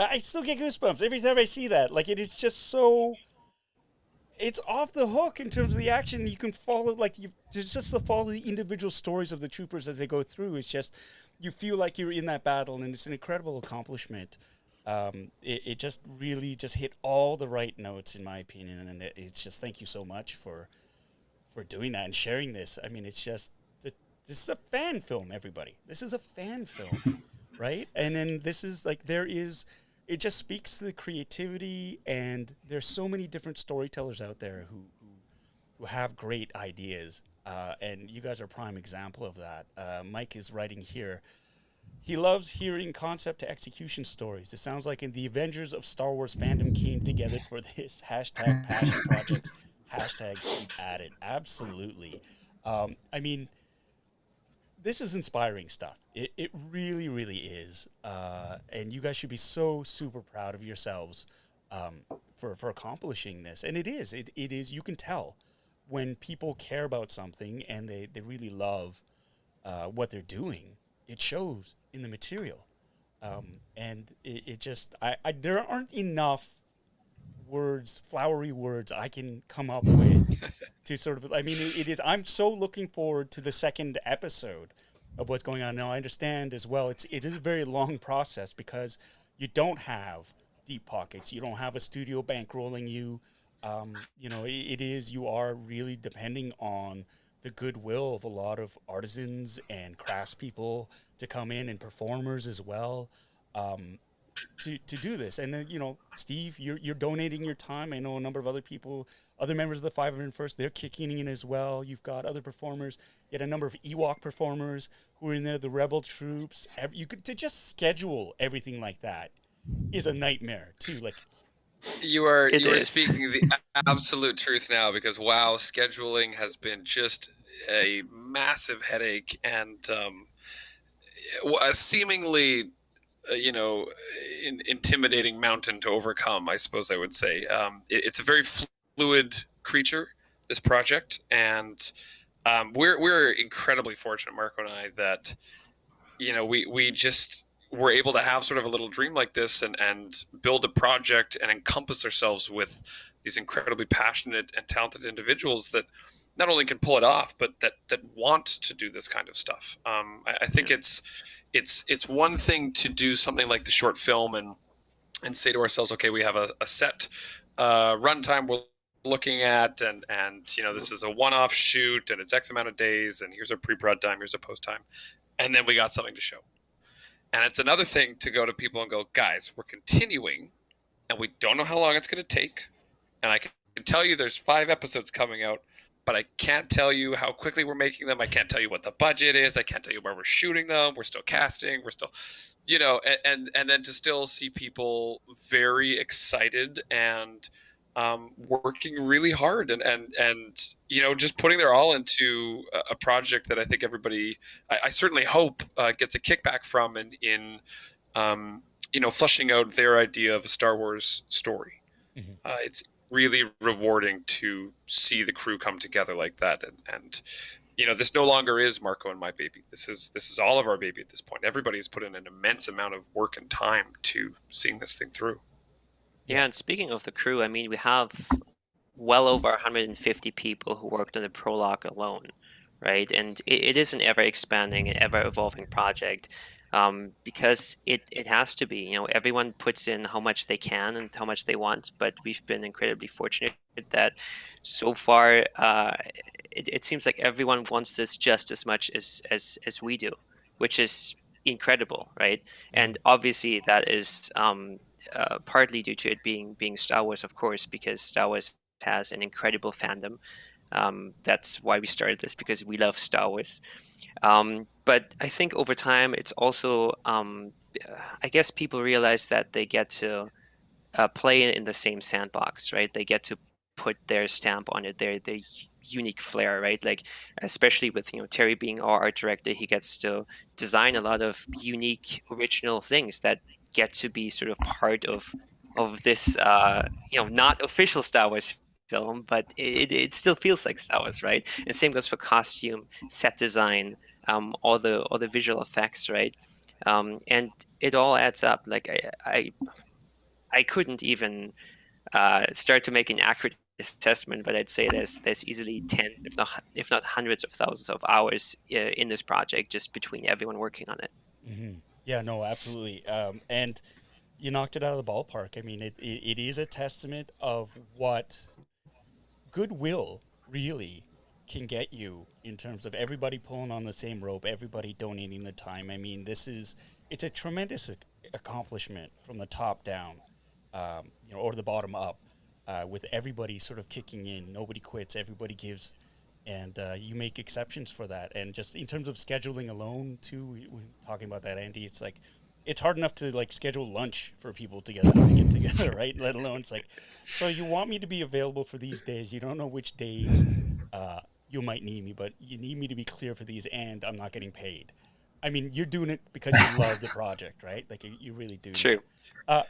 I still get goosebumps every time I see that. Like, it is just so... It's off the hook in terms of the action. You can follow, just to follow the individual stories of the troopers as they go through. It's just, you feel like you're in that battle, and it's an incredible accomplishment. It just really just hit all the right notes, in my opinion, and it's just, thank you so much for doing that and sharing this. I mean, it's just, this is a fan film, everybody. This is a fan film, right? And then this is, it just speaks to the creativity, and there's so many different storytellers out there who have great ideas, and you guys are a prime example of that. Mike is writing here. He loves hearing concept to execution stories. It sounds like in the Avengers of Star Wars fandom came together for this hashtag passion project, hashtag keep at it. Absolutely. I mean, this is inspiring stuff. It really, really is. And you guys should be so super proud of yourselves for accomplishing this. And it is. It is. You can tell when people care about something and they really love what they're doing. It shows in the material. And it just, there aren't enough words, flowery words I can come up with to sort of, I mean, it is, I'm so looking forward to the second episode of what's going on. Now, I understand as well, it is a very long process because you don't have deep pockets. You don't have a studio bankrolling you. You know, you are really depending on the goodwill of a lot of artisans and craftspeople to come in, and performers as well, to do this. And then, you know, Steve, you're donating your time. I know a number of other people, other members of the 501st, they're kicking in as well. You've got other performers. You had a number of Ewok performers who are in there, the Rebel troops. To just schedule everything like that is a nightmare too. Like, you are speaking the absolute truth now, because wow, scheduling has been just a massive headache and a seemingly intimidating mountain to overcome, I suppose I would say. It's a very fluid creature. this project, and we're incredibly fortunate, Marco and I, that we just were able to have sort of a little dream like this and build a project and encompass ourselves with these incredibly passionate and talented individuals that not only can pull it off, but that want to do this kind of stuff. I think it's one thing to do something like the short film and say to ourselves, okay, we have a set runtime we're looking at, and this is a one-off shoot, and it's X amount of days, and here's a pre-prod time, here's a post time, and then we got something to show. And it's another thing to go to people and go, guys, we're continuing, and we don't know how long it's going to take, and I can tell you there's 5 episodes coming out, but I can't tell you how quickly we're making them. I can't tell you what the budget is. I can't tell you where we're shooting them. We're still casting. We're still, and then to still see people very excited and working really hard and just putting their all into a project that I think everybody, I certainly hope, gets a kickback from in fleshing out their idea of a Star Wars story. Mm-hmm. It's really rewarding to see the crew come together like that, and this no longer is Marco and my baby. This is all of our baby at this point. Everybody has put in an immense amount of work and time to seeing this thing through. Yeah, and speaking of the crew, I mean, we have well over 150 people who worked on the prologue alone, right? And it is an ever-expanding and ever-evolving project, because it has to be. Everyone puts in how much they can and how much they want, but we've been incredibly fortunate that so far it seems like everyone wants this just as much as we do, which is incredible, right? And obviously that is partly due to it being Star Wars, of course, because Star Wars has an incredible fandom. That's why we started this, because we love Star Wars. But I think over time, it's also, I guess people realize that they get to play in the same sandbox, right? They get to put their stamp on it, their unique flair, right? Like, especially with Terry being our art director, he gets to design a lot of unique, original things that get to be sort of part of this, not official Star Wars film, but it still feels like Star Wars, right? And same goes for costume, set design, all the visual effects, right? And it all adds up. Like I couldn't even start to make an accurate assessment, but I'd say there's easily tens, if not hundreds of thousands of hours in this project, just between everyone working on it. Mm-hmm. Yeah, no, absolutely. And you knocked it out of the ballpark. I mean, it is a testament of what goodwill really can get you in terms of everybody pulling on the same rope, everybody donating the time. I mean, it's a tremendous accomplishment from the top down, or the bottom up, with everybody sort of kicking in. Nobody quits, everybody gives, and you make exceptions for that. And just in terms of scheduling alone, too, we're talking about that, Andy, it's like, it's hard enough to schedule lunch for people to get together, right? Let alone it's like, so you want me to be available for these days. You don't know which days you might need me, but you need me to be clear for these, and I'm not getting paid. I mean, you're doing it because you love the project, right? Like, you really do. True.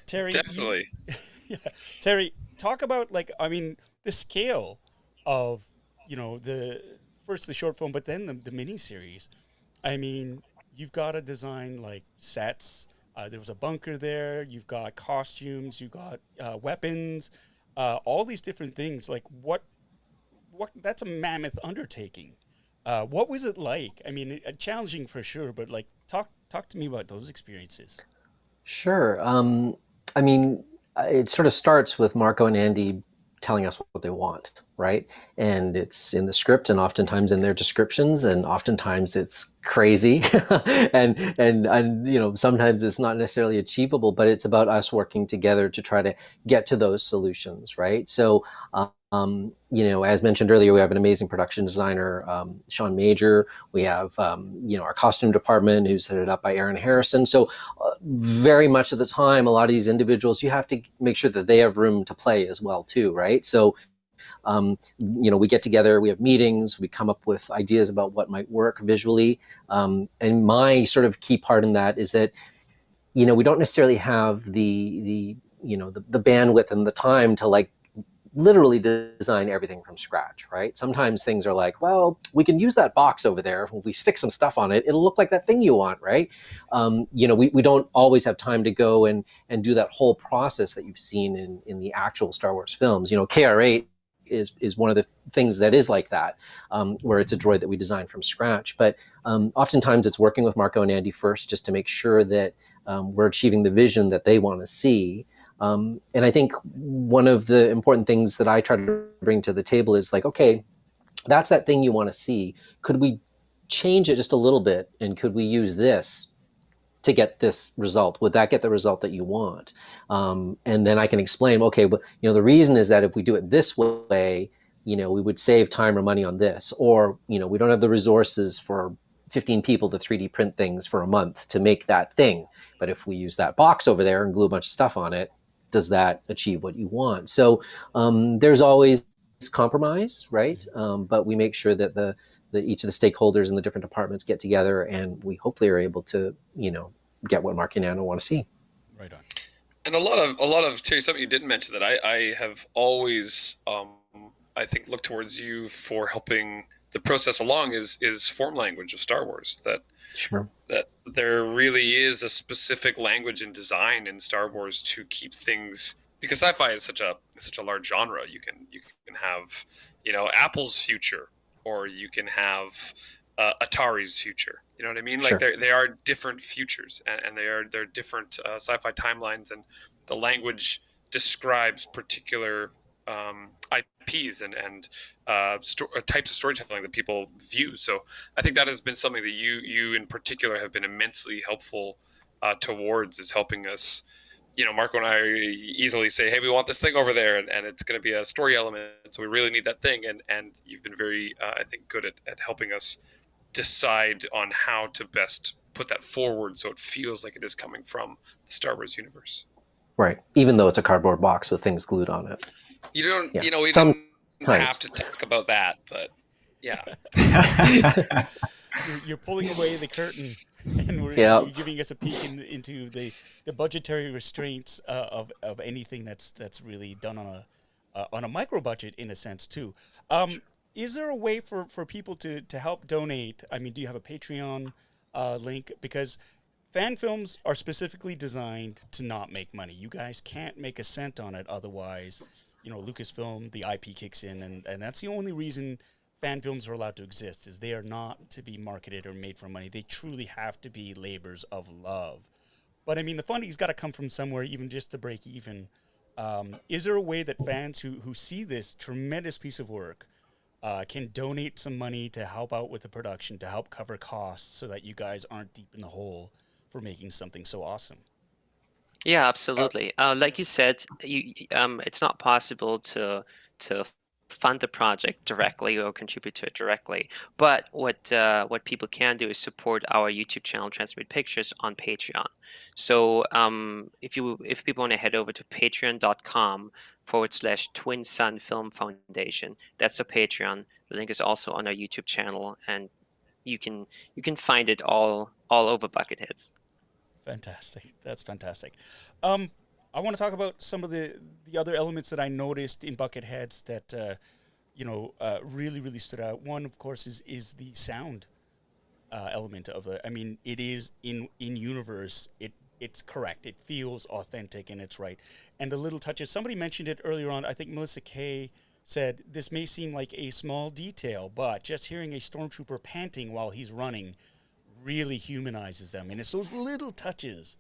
Terry. Definitely. Terry, talk about, the scale of, the short film, but then the miniseries. I mean, you've got to design sets. There was a bunker there. You've got costumes. You've got weapons. All these different things. What? That's a mammoth undertaking. What was it like? I mean, challenging for sure, but talk to me about those experiences. Sure. I mean, it sort of starts with Marco and Andy telling us what they want, right? And it's in the script, and oftentimes in their descriptions, and oftentimes it's crazy, and sometimes it's not necessarily achievable. But it's about us working together to try to get to those solutions, right? So, as mentioned earlier, we have an amazing production designer, Sean Major. We have, our costume department, who's headed up by Aaron Harrison. So very much of the time, a lot of these individuals, you have to make sure that they have room to play as well, too, right? So, we get together, we have meetings, we come up with ideas about what might work visually. And my sort of key part in that is that, we don't necessarily have the bandwidth and the time to literally design everything from scratch, right? Sometimes things are like, well, we can use that box over there. If we stick some stuff on it, it'll look like that thing you want, right? We don't always have time to go and do that whole process that you've seen in the actual Star Wars films. KR8 is one of the things that is like that, where it's a droid that we designed from scratch. But oftentimes it's working with Marco and Andy first, just to make sure that we're achieving the vision that they want to see. And I think one of the important things that I try to bring to the table is like, okay, that's that thing you want to see. Could we change it just a little bit? And could we use this to get this result? Would that get the result that you want? And then I can explain, okay, but the reason is that if we do it this way, we would save time or money on this, or, we don't have the resources for 15 people to 3D print things for a month to make that thing. But if we use that box over there and glue a bunch of stuff on it, does that achieve what you want? So there's always compromise, right? But we make sure that each of the stakeholders in the different departments get together, and we hopefully are able to, get what Mark and Anna want to see. Right on. And a lot of Terry, something you didn't mention that I have always, I think, looked towards you for helping the process along is form language of Star Wars. Sure. That there really is a specific language and design in Star Wars to keep things, because sci-fi is such a large genre. You can have Apple's future, or you can have Atari's future. You know what I mean? Sure. Like they are different futures, and they're different sci-fi timelines, and the language describes particular IPs and types of storytelling that people view. So I think that has been something that you in particular have been immensely helpful towards, is helping us. Marco and I easily say, hey, we want this thing over there, and it's going to be a story element, so we really need that thing. And you've been very, I think, good at helping us decide on how to best put that forward so it feels like it is coming from the Star Wars universe. Right. Even though it's a cardboard box with things glued on it. You don't, Yeah. we Sometimes. don't have to talk about that, but yeah. You're pulling away the curtain, and Yeah. you're giving us a peek into the budgetary restraints of anything that's really done on a micro budget, in a sense too. Is there a way for people to help donate? I mean, do you have a Patreon link? Because fan films are specifically designed to not make money. You guys can't make a cent on it, otherwise, Lucasfilm, the IP kicks in, and that's the only reason fan films are allowed to exist, is they are not to be marketed or made for money. They truly have to be labors of love. But I mean, the funding's got to come from somewhere, even just to break even. Is there a way that fans who see this tremendous piece of work can donate some money to help out with the production, to help cover costs, so that you guys aren't deep in the hole for making something so awesome? Yeah, absolutely. Like you said, it's not possible to fund the project directly or contribute to it directly. But what people can do is support our YouTube channel, Transmute Pictures, on Patreon. So if people want to head over to patreon.com/Twin Sun Film Foundation, that's a Patreon. The link is also on our YouTube channel, and you can find it all over Bucketheads. Fantastic. That's fantastic. I want to talk about some of the other elements that I noticed in Bucketheads that really, really stood out. One, of course, is the sound element of it. I mean, it is in universe. It's correct. It feels authentic, and it's right. And the little touches. Somebody mentioned it earlier on. I think Melissa Kay said this may seem like a small detail, but just hearing a stormtrooper panting while he's running really humanizes them. And it's those little touches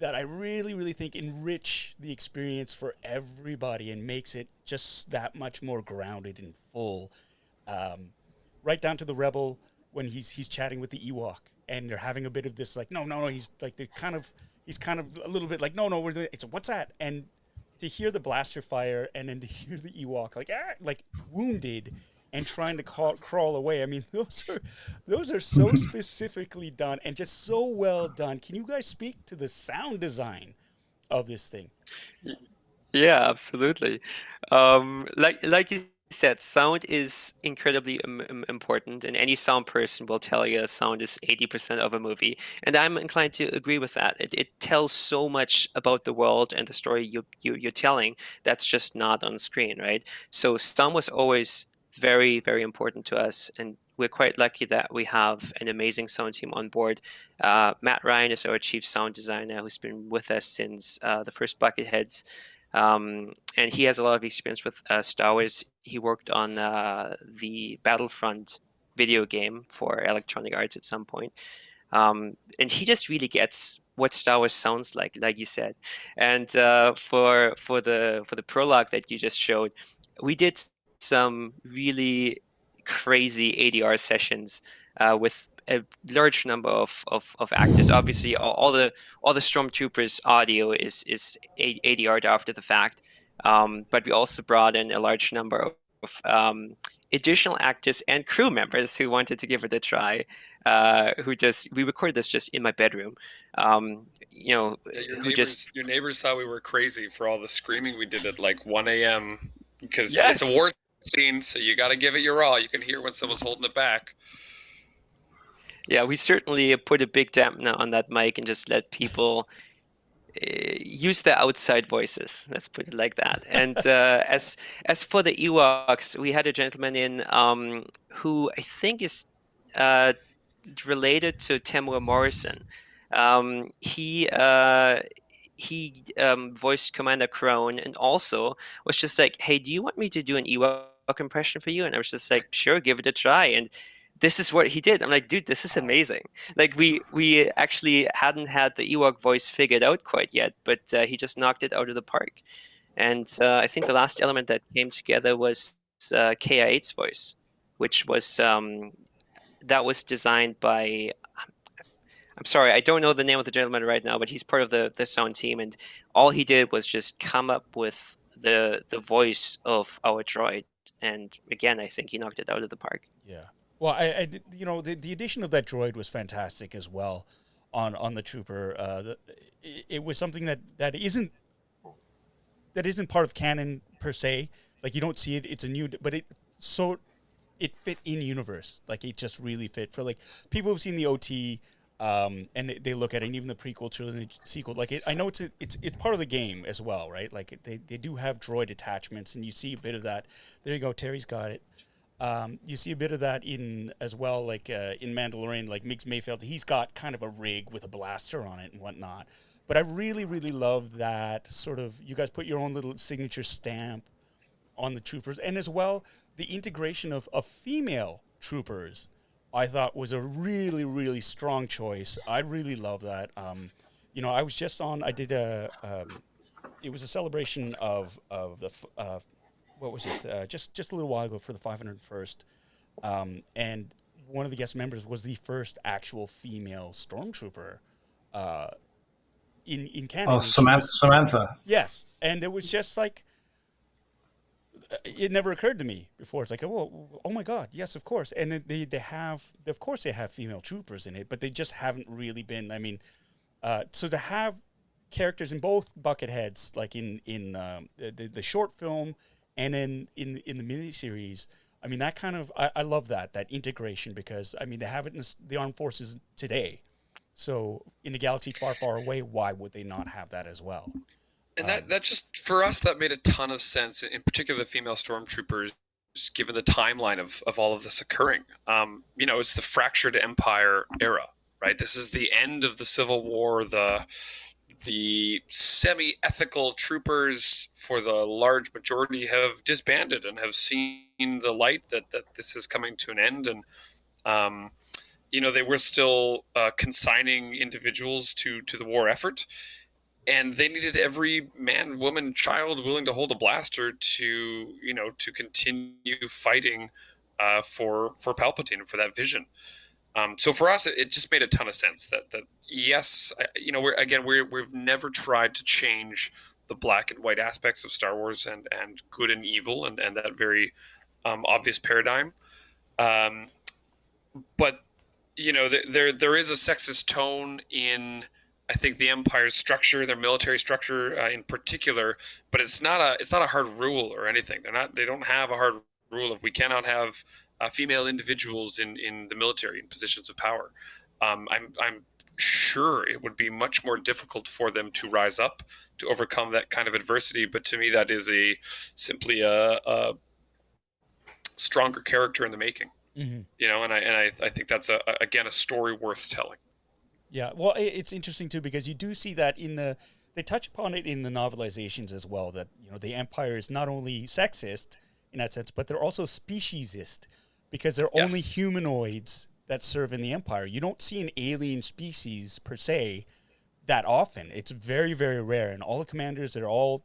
that I really, really think enrich the experience for everybody and makes it just that much more grounded and full. Right down to the Rebel when he's chatting with the Ewok and they're having a bit of this like, no, he's like he's kind of a little bit like, no, it's what's that? And to hear the blaster fire and then to hear the Ewok like wounded and trying to crawl away. I mean, those are so specifically done and just so well done. Can you guys speak to the sound design of this thing? Yeah, absolutely. Like you said, sound is incredibly important, and any sound person will tell you sound is 80% of a movie. And I'm inclined to agree with that. It tells so much about the world and the story you're telling that's just not on screen, right? So sound was always very, very important to us, and we're quite lucky that we have an amazing sound team on board. Matt Ryan is our chief sound designer, who's been with us since the first Bucketheads. And he has a lot of experience with Star Wars. He worked on the Battlefront video game for Electronic Arts at some point. And he just really gets what Star Wars sounds like you said. And for the prologue that you just showed, we did some really crazy ADR sessions with a large number of actors. Obviously, all the stormtroopers audio is ADR'd after the fact, but we also brought in a large number of additional actors and crew members who wanted to give it a try. We recorded this just in my bedroom. Yeah, your neighbors thought we were crazy for all the screaming we did at like 1 a.m. because Yes! it's a war scene, so you got to give it your all. You can hear when someone's holding it back. Yeah, we certainly put a big dampener on that mic and just let people use their outside voices. Let's put it like that. And as for the Ewoks, we had a gentleman in who I think is related to Tamura Morrison. He voiced Commander Crone, and also was just like, "Hey, do you want me to do an Ewok impression for you?" And I was just like, "Sure, give it a try." And this is what he did. I'm like, dude, this is amazing. Like we actually hadn't had the Ewok voice figured out quite yet, but he just knocked it out of the park. And I think the last element that came together was KI8's voice, which was that was designed by. I'm sorry, I don't know the name of the gentleman right now, but he's part of the sound team, and all he did was just come up with the voice of our droid. And again, I think he knocked it out of the park. Yeah. Well, I the addition of that droid was fantastic as well on the trooper. It was something that isn't part of canon per se. Like, you don't see it. It's a new, but it fit in universe. Like, it just really fit for, like, people who've seen the OT, and they look at it, and even the prequel to the sequel. Like, I know it's part of the game as well, right? Like, they do have droid attachments, and you see a bit of that. There you go. Terry's got it. You see a bit of that in as well, like in Mandalorian, like Migs Mayfield. He's got kind of a rig with a blaster on it and whatnot. But I really, really love that sort of, you guys put your own little signature stamp on the troopers. And as well, the integration of female troopers, I thought was a really, really strong choice. I really love that. I was just on, I did it was a celebration of the, what was it? Just a little while ago for the 501st, and one of the guest members was the first actual female stormtrooper in canon. Oh, Samantha. Yes, and it was just like, it never occurred to me before. It's like, oh my God, yes, of course. And they have female troopers in it, but they just haven't really been. I mean, so to have characters in both Bucketheads, like in the short film. And then in the miniseries, I mean, that kind of, I love that integration, because, I mean, they have it in the armed forces today. So in a galaxy far, far away, why would they not have that as well? And that just, for us, that made a ton of sense, in particular the female stormtroopers, given the timeline of all of this occurring. It's the fractured empire era, right? This is the end of the Civil War, the semi-ethical troopers, for the large majority, have disbanded and have seen the light that this is coming to an end. And, they were still consigning individuals to the war effort. And they needed every man, woman, child willing to hold a blaster to continue fighting for Palpatine and for that vision. So for us, it just made a ton of sense that yes, we've never tried to change the black and white aspects of Star Wars and good and evil and that very obvious paradigm. But there is a sexist tone in, I think, the Empire's structure, their military structure in particular. But it's not a hard rule or anything. They don't have a hard rule of we cannot have female individuals in the military in positions of power. I'm sure it would be much more difficult for them to rise up to overcome that kind of adversity. But to me, that is simply a stronger character in the making. Mm-hmm. And I think that's again a story worth telling. Yeah, well, it's interesting too because you do see that they touch upon it in the novelizations as well. That the Empire is not only sexist in that sense, but they're also speciesist because they're only humanoids that serve in the Empire. You don't see an alien species per se that often. It's very, very rare, and all the commanders they're all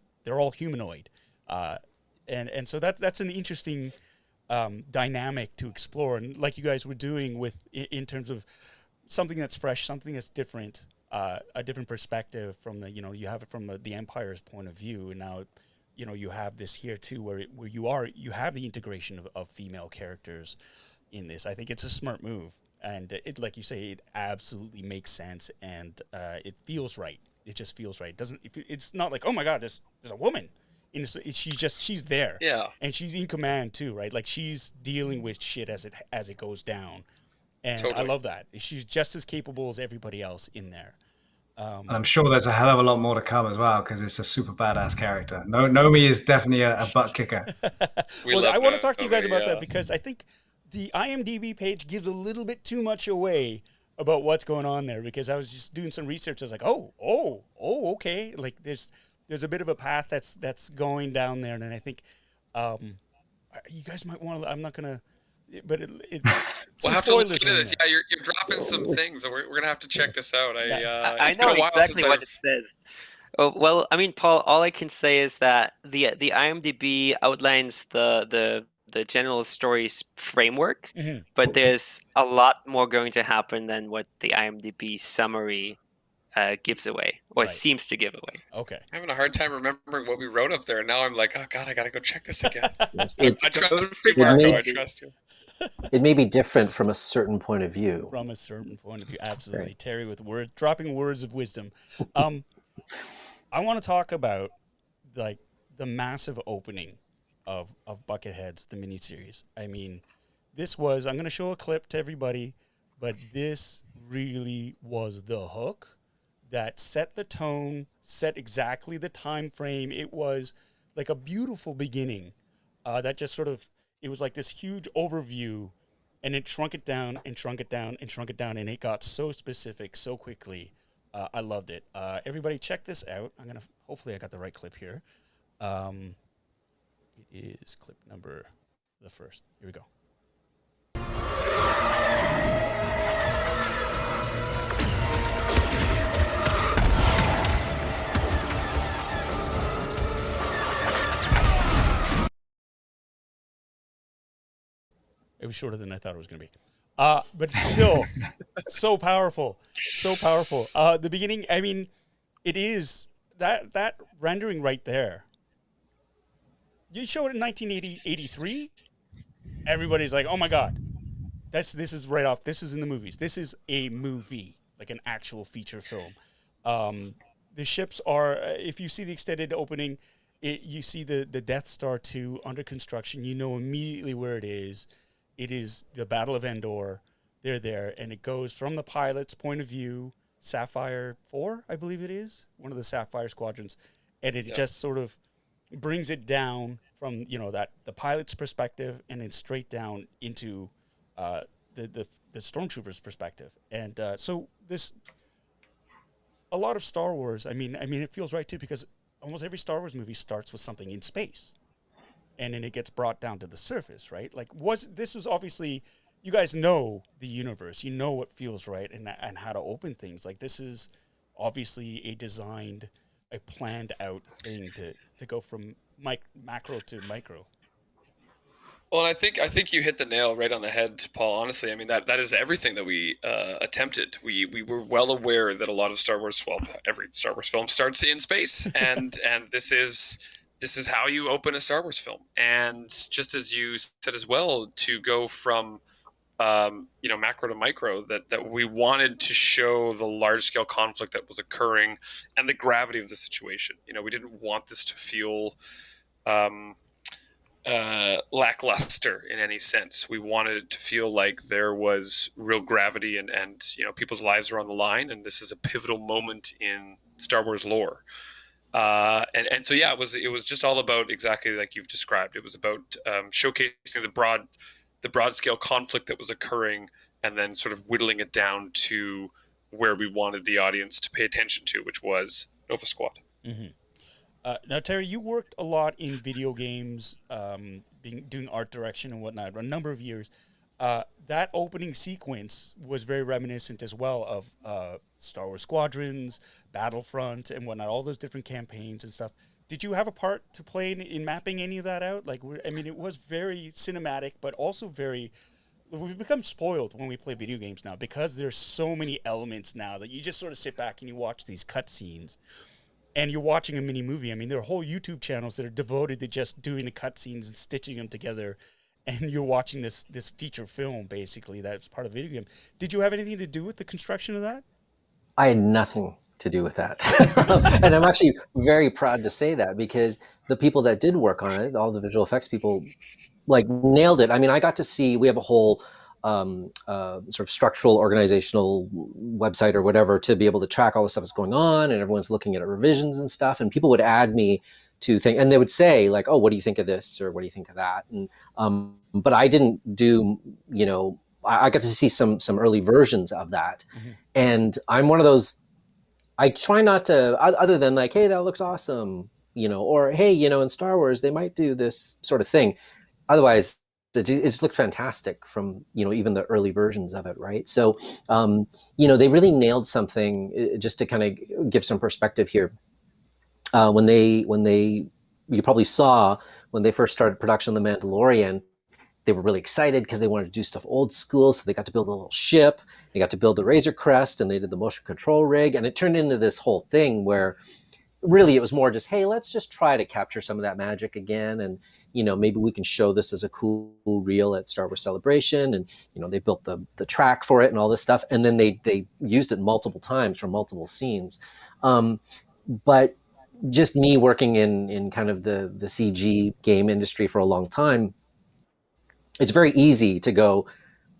humanoid, and so that's an interesting dynamic to explore, and like you guys were doing with in terms of something that's fresh, something that's different, a different perspective from you have it from the Empire's point of view, and now you have this here too, where you have the integration of female characters in this. I think it's a smart move, and it, like you say, it absolutely makes sense, and it feels right. It just feels right. It's not like, oh my God, there's a woman. She's there, and she's in command too, right? Like she's dealing with shit as it goes down, and totally. I love that. She's just as capable as everybody else in there. And I'm sure there's a hell of a lot more to come as well because it's a super badass character. Nomi is definitely a butt kicker. I want to talk to you guys about that because I think the IMDb page gives a little bit too much away about what's going on there because I was just doing some research. I was like, oh, okay. Like there's a bit of a path that's going down there, and I think you guys might want to. I'm not gonna, but we'll have to look into this. Yeah, you're dropping some things, so we're gonna have to check this out. I know exactly what it says. Oh, well, I mean, Paul, all I can say is that the IMDb outlines the general story's framework, but there's a lot more going to happen than what the IMDb summary gives away, or seems to give away. Okay. I'm having a hard time remembering what we wrote up there, and now I'm like, oh God, I gotta go check this again. I trust you, Marco. I trust you. It may be different from a certain point of view. From a certain point of view, absolutely. Right. Terry with dropping words of wisdom. I want to talk about like the massive opening of Bucketheads, the miniseries. I mean, I'm going to show a clip to everybody, but this really was the hook that set the tone, set exactly the time frame. It was like a beautiful beginning that just sort of, it was like this huge overview, and it shrunk it down and shrunk it down and shrunk it down, and it got so specific so quickly. I loved it. Everybody check this out. Hopefully I got the right clip here. It is clip number the first. Here we go. It was shorter than I thought it was going to be. But still, so powerful. So powerful. The beginning, I mean, it is that rendering right there. You show it in 1983, everybody's like, oh my God, this is right off. This is in the movies. This is a movie, like an actual feature film. The ships are, if you see the extended opening, you see the Death Star 2 under construction. You know immediately where it is. It is the Battle of Endor. They're there, and it goes from the pilot's point of view, Sapphire 4, I believe it is, one of the Sapphire squadrons, and it just sort of brings it down from the pilot's perspective and then straight down into the stormtrooper's perspective, and so this a lot of Star Wars. I mean, it feels right too because almost every Star Wars movie starts with something in space. And then it gets brought down to the surface, right? Like, this was obviously, you guys know the universe, you know what feels right and how to open things. Like, this is obviously a planned out thing to go from macro to micro. Well, I think you hit the nail right on the head, Paul. Honestly, I mean that is everything that we attempted. We were well aware that a lot of Star Wars, every Star Wars film starts in space, and this is how you open a Star Wars film. And just as you said as well, to go from macro to micro, that we wanted to show the large scale conflict that was occurring and the gravity of the situation. We didn't want this to feel lackluster in any sense. We wanted it to feel like there was real gravity and people's lives are on the line, and this is a pivotal moment in Star Wars lore. And so yeah, it was just all about exactly like you've described. It was about showcasing the broad scale conflict that was occurring, and then sort of whittling it down to where we wanted the audience to pay attention to, which was Nova Squad. Mm-hmm. Now, Terry, you worked a lot in video games, doing art direction and whatnot, a number of years. That opening sequence was very reminiscent as well of Star Wars Squadrons, Battlefront, and whatnot, all those different campaigns and stuff. Did you have a part to play in mapping any of that out? It was very cinematic, but also very... We've become spoiled when we play video games now because there's so many elements now that you just sort of sit back and you watch these cutscenes. And you're watching a mini movie. I mean, there are whole YouTube channels that are devoted to just doing the cutscenes and stitching them together. And you're watching this feature film, basically, that's part of the video game. Did you have anything to do with the construction of that? I had nothing to do with that. And I'm actually very proud to say that, because the people that did work on it, all the visual effects people, like, nailed it. I mean, I got to see, we have a whole sort of structural organizational website or whatever to be able to track all the stuff that's going on, and everyone's looking at revisions and stuff, and people would add me to think, and they would say like, oh, what do you think of this, or what do you think of that? And but I didn't do, I got to see some early versions of that. Mm-hmm. And I'm one of those, I try not to, other than like, hey, that looks awesome, or hey, in Star Wars they might do this sort of thing. Otherwise, it just looked fantastic from, even the early versions of it, right? So, they really nailed something. Just to kind of give some perspective here. When you probably saw when they first started production of The Mandalorian, they were really excited because they wanted to do stuff old school. So they got to build a little ship, they got to build the Razor Crest, and they did the motion control rig. And it turned into this whole thing where really it was more just, hey, let's just try to capture some of that magic again. And, maybe we can show this as a cool reel at Star Wars Celebration. And, they built the track for it and all this stuff. And then they used it multiple times for multiple scenes. But just me working in kind of the CG game industry for a long time, it's very easy to go,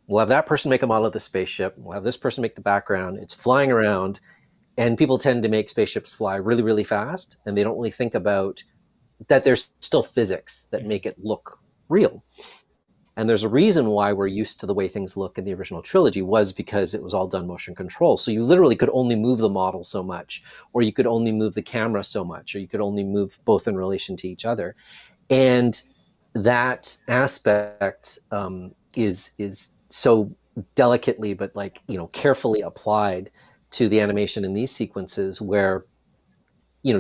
we'll have that person make a model of the spaceship. We'll have this person make the background. It's flying around. And people tend to make spaceships fly really, really fast. And they don't really think about that there's still physics that make it look real. And there's a reason why we're used to the way things look in the original trilogy, was because it was all done motion control. So you literally could only move the model so much, or you could only move the camera so much, or you could only move both in relation to each other. And that aspect is so delicately, but carefully applied to the animation in these sequences, where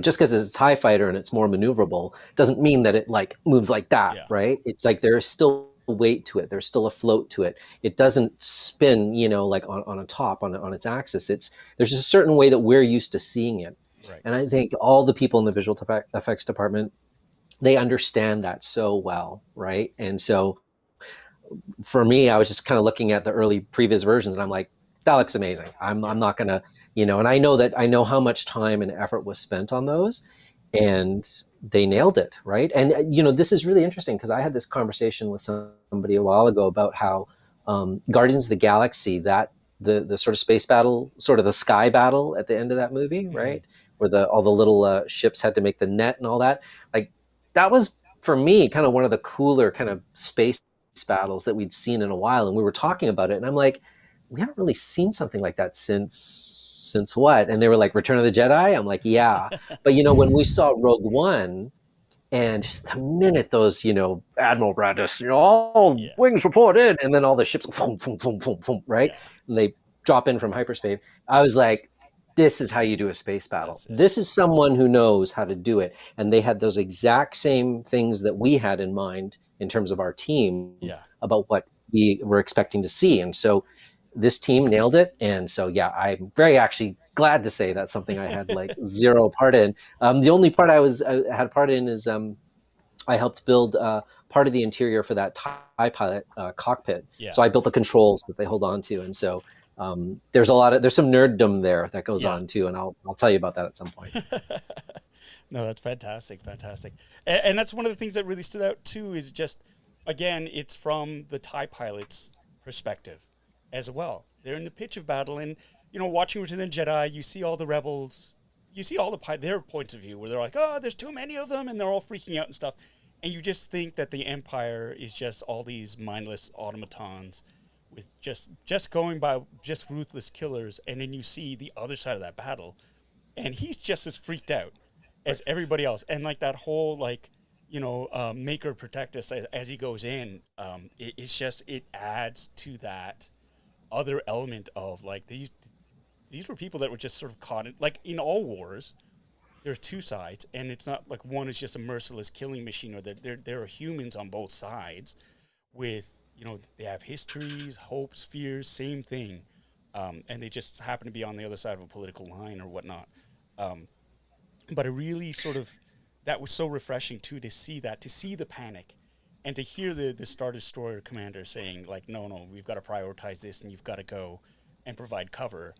just because it's a TIE fighter and it's more maneuverable doesn't mean that it moves like that. Yeah. Right? It's like there's still weight to it, there's still a float to it. It doesn't spin on a top on its axis. There's just a certain way that we're used to seeing it. Right. And I think all the people in the visual effects department, they understand that so well, right? And so for me, I was just kind of looking at the early previous versions, and I'm like, that looks amazing. I'm not gonna, and I know how much time and effort was spent on those, and they nailed it, right? And this is really interesting, because I had this conversation with somebody a while ago about how Guardians of the Galaxy, that the sort of space battle, sort of the sky battle at the end of that movie, right, where all the little ships had to make the net and all that, that was for me kind of one of the cooler kind of space battles that we'd seen in a while. And we were talking about it, and I'm like, we haven't really seen something like that since what? And they were like, Return of the Jedi? I'm like, yeah. But when we saw Rogue One, and just the minute those, Admiral Radis, all wings report in, and then all the ships, boom, boom, boom, boom, boom, right? Yeah. And they drop in from hyperspace. I was like, this is how you do a space battle. This is someone who knows how to do it. And they had those exact same things that we had in mind in terms of our team about what we were expecting to see. And so this team nailed it. And so, I'm very actually glad to say that's something I had zero part in. The only part I had part in is I helped build part of the interior for that TIE pilot cockpit. Yeah. So I built the controls that they hold on to. And so there's some nerddom there that goes on too. And I'll tell you about that at some point. No, that's fantastic, fantastic. And that's one of the things that really stood out too is just, again, it's from the TIE pilot's perspective as well. They're in the pitch of battle, and watching Return of the Jedi, you see all the rebels, you see all their points of view where they're like, oh, there's too many of them, and they're all freaking out and stuff. And you just think that the Empire is just all these mindless automatons with just going by just ruthless killers, and then you see the other side of that battle, and he's just as freaked out as everybody else. And like that whole make or protect us as he goes in, it adds to that other element of like these were people that were just sort of caught in, like in all wars there's two sides, and it's not like one is just a merciless killing machine, or that there are humans on both sides with they have histories, hopes, fears, same thing, and they just happen to be on the other side of a political line or whatnot. But it really sort of, that was so refreshing too, to see the panic, and to hear the Star Destroyer commander saying like, no, we've got to prioritize this, and you've got to go and provide cover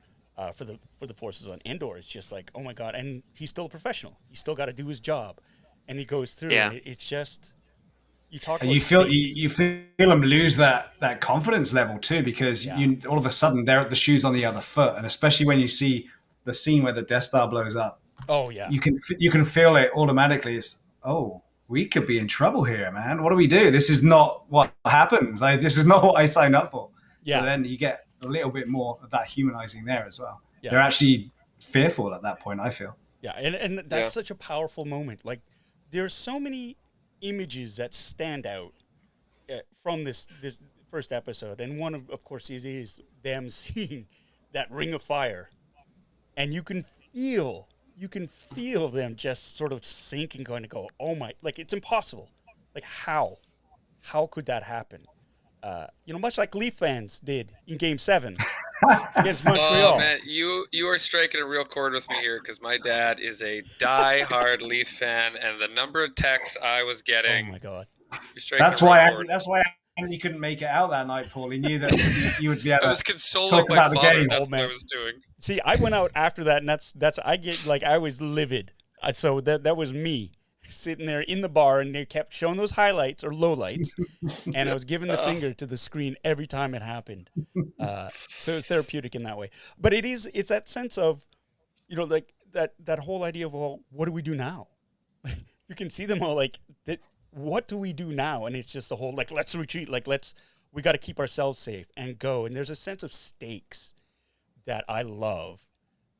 for the forces on Endor. It's just like, oh my God, and he's still a professional. He's still got to do his job, and he goes through. Yeah. And it's just, you talk. And about you feel them lose that confidence level too, because you all of a sudden they're at the shoes on the other foot, and especially when you see the scene where the Death Star blows up. Oh yeah, you can feel it automatically. It's, oh, we could be in trouble here, man. What do we do? This is not what happens. This is not what I signed up for. Yeah. So then you get a little bit more of that humanizing there as well. Yeah. They're actually fearful at that point, I feel. Yeah, and that's such a powerful moment. Like, there's so many images that stand out from this first episode, and one of course is them seeing that ring of fire, and you can feel them just sort of sink and going to go, oh my, like it's impossible. Like how could that happen? Much like Leaf fans did in Game 7 against Montreal. Oh man, you are striking a real chord with me here, because my dad is a die-hard Leaf fan, and the number of texts I was getting. Oh my God! That's why Andy couldn't make it out that night, Paul. He knew that you would be able to. I was consoling my father. That's what I was doing. See, I went out after that, and that's I get like, I was livid. So that was me sitting there in the bar, and they kept showing those highlights or lowlights, and I was giving the finger to the screen every time it happened. So it's therapeutic in that way. But it's that sense of, like that whole idea of, well, what do we do now? You can see them all like that. What do we do now? And it's just the whole, like, let's retreat. Like, we got to keep ourselves safe and go. And there's a sense of stakes that I love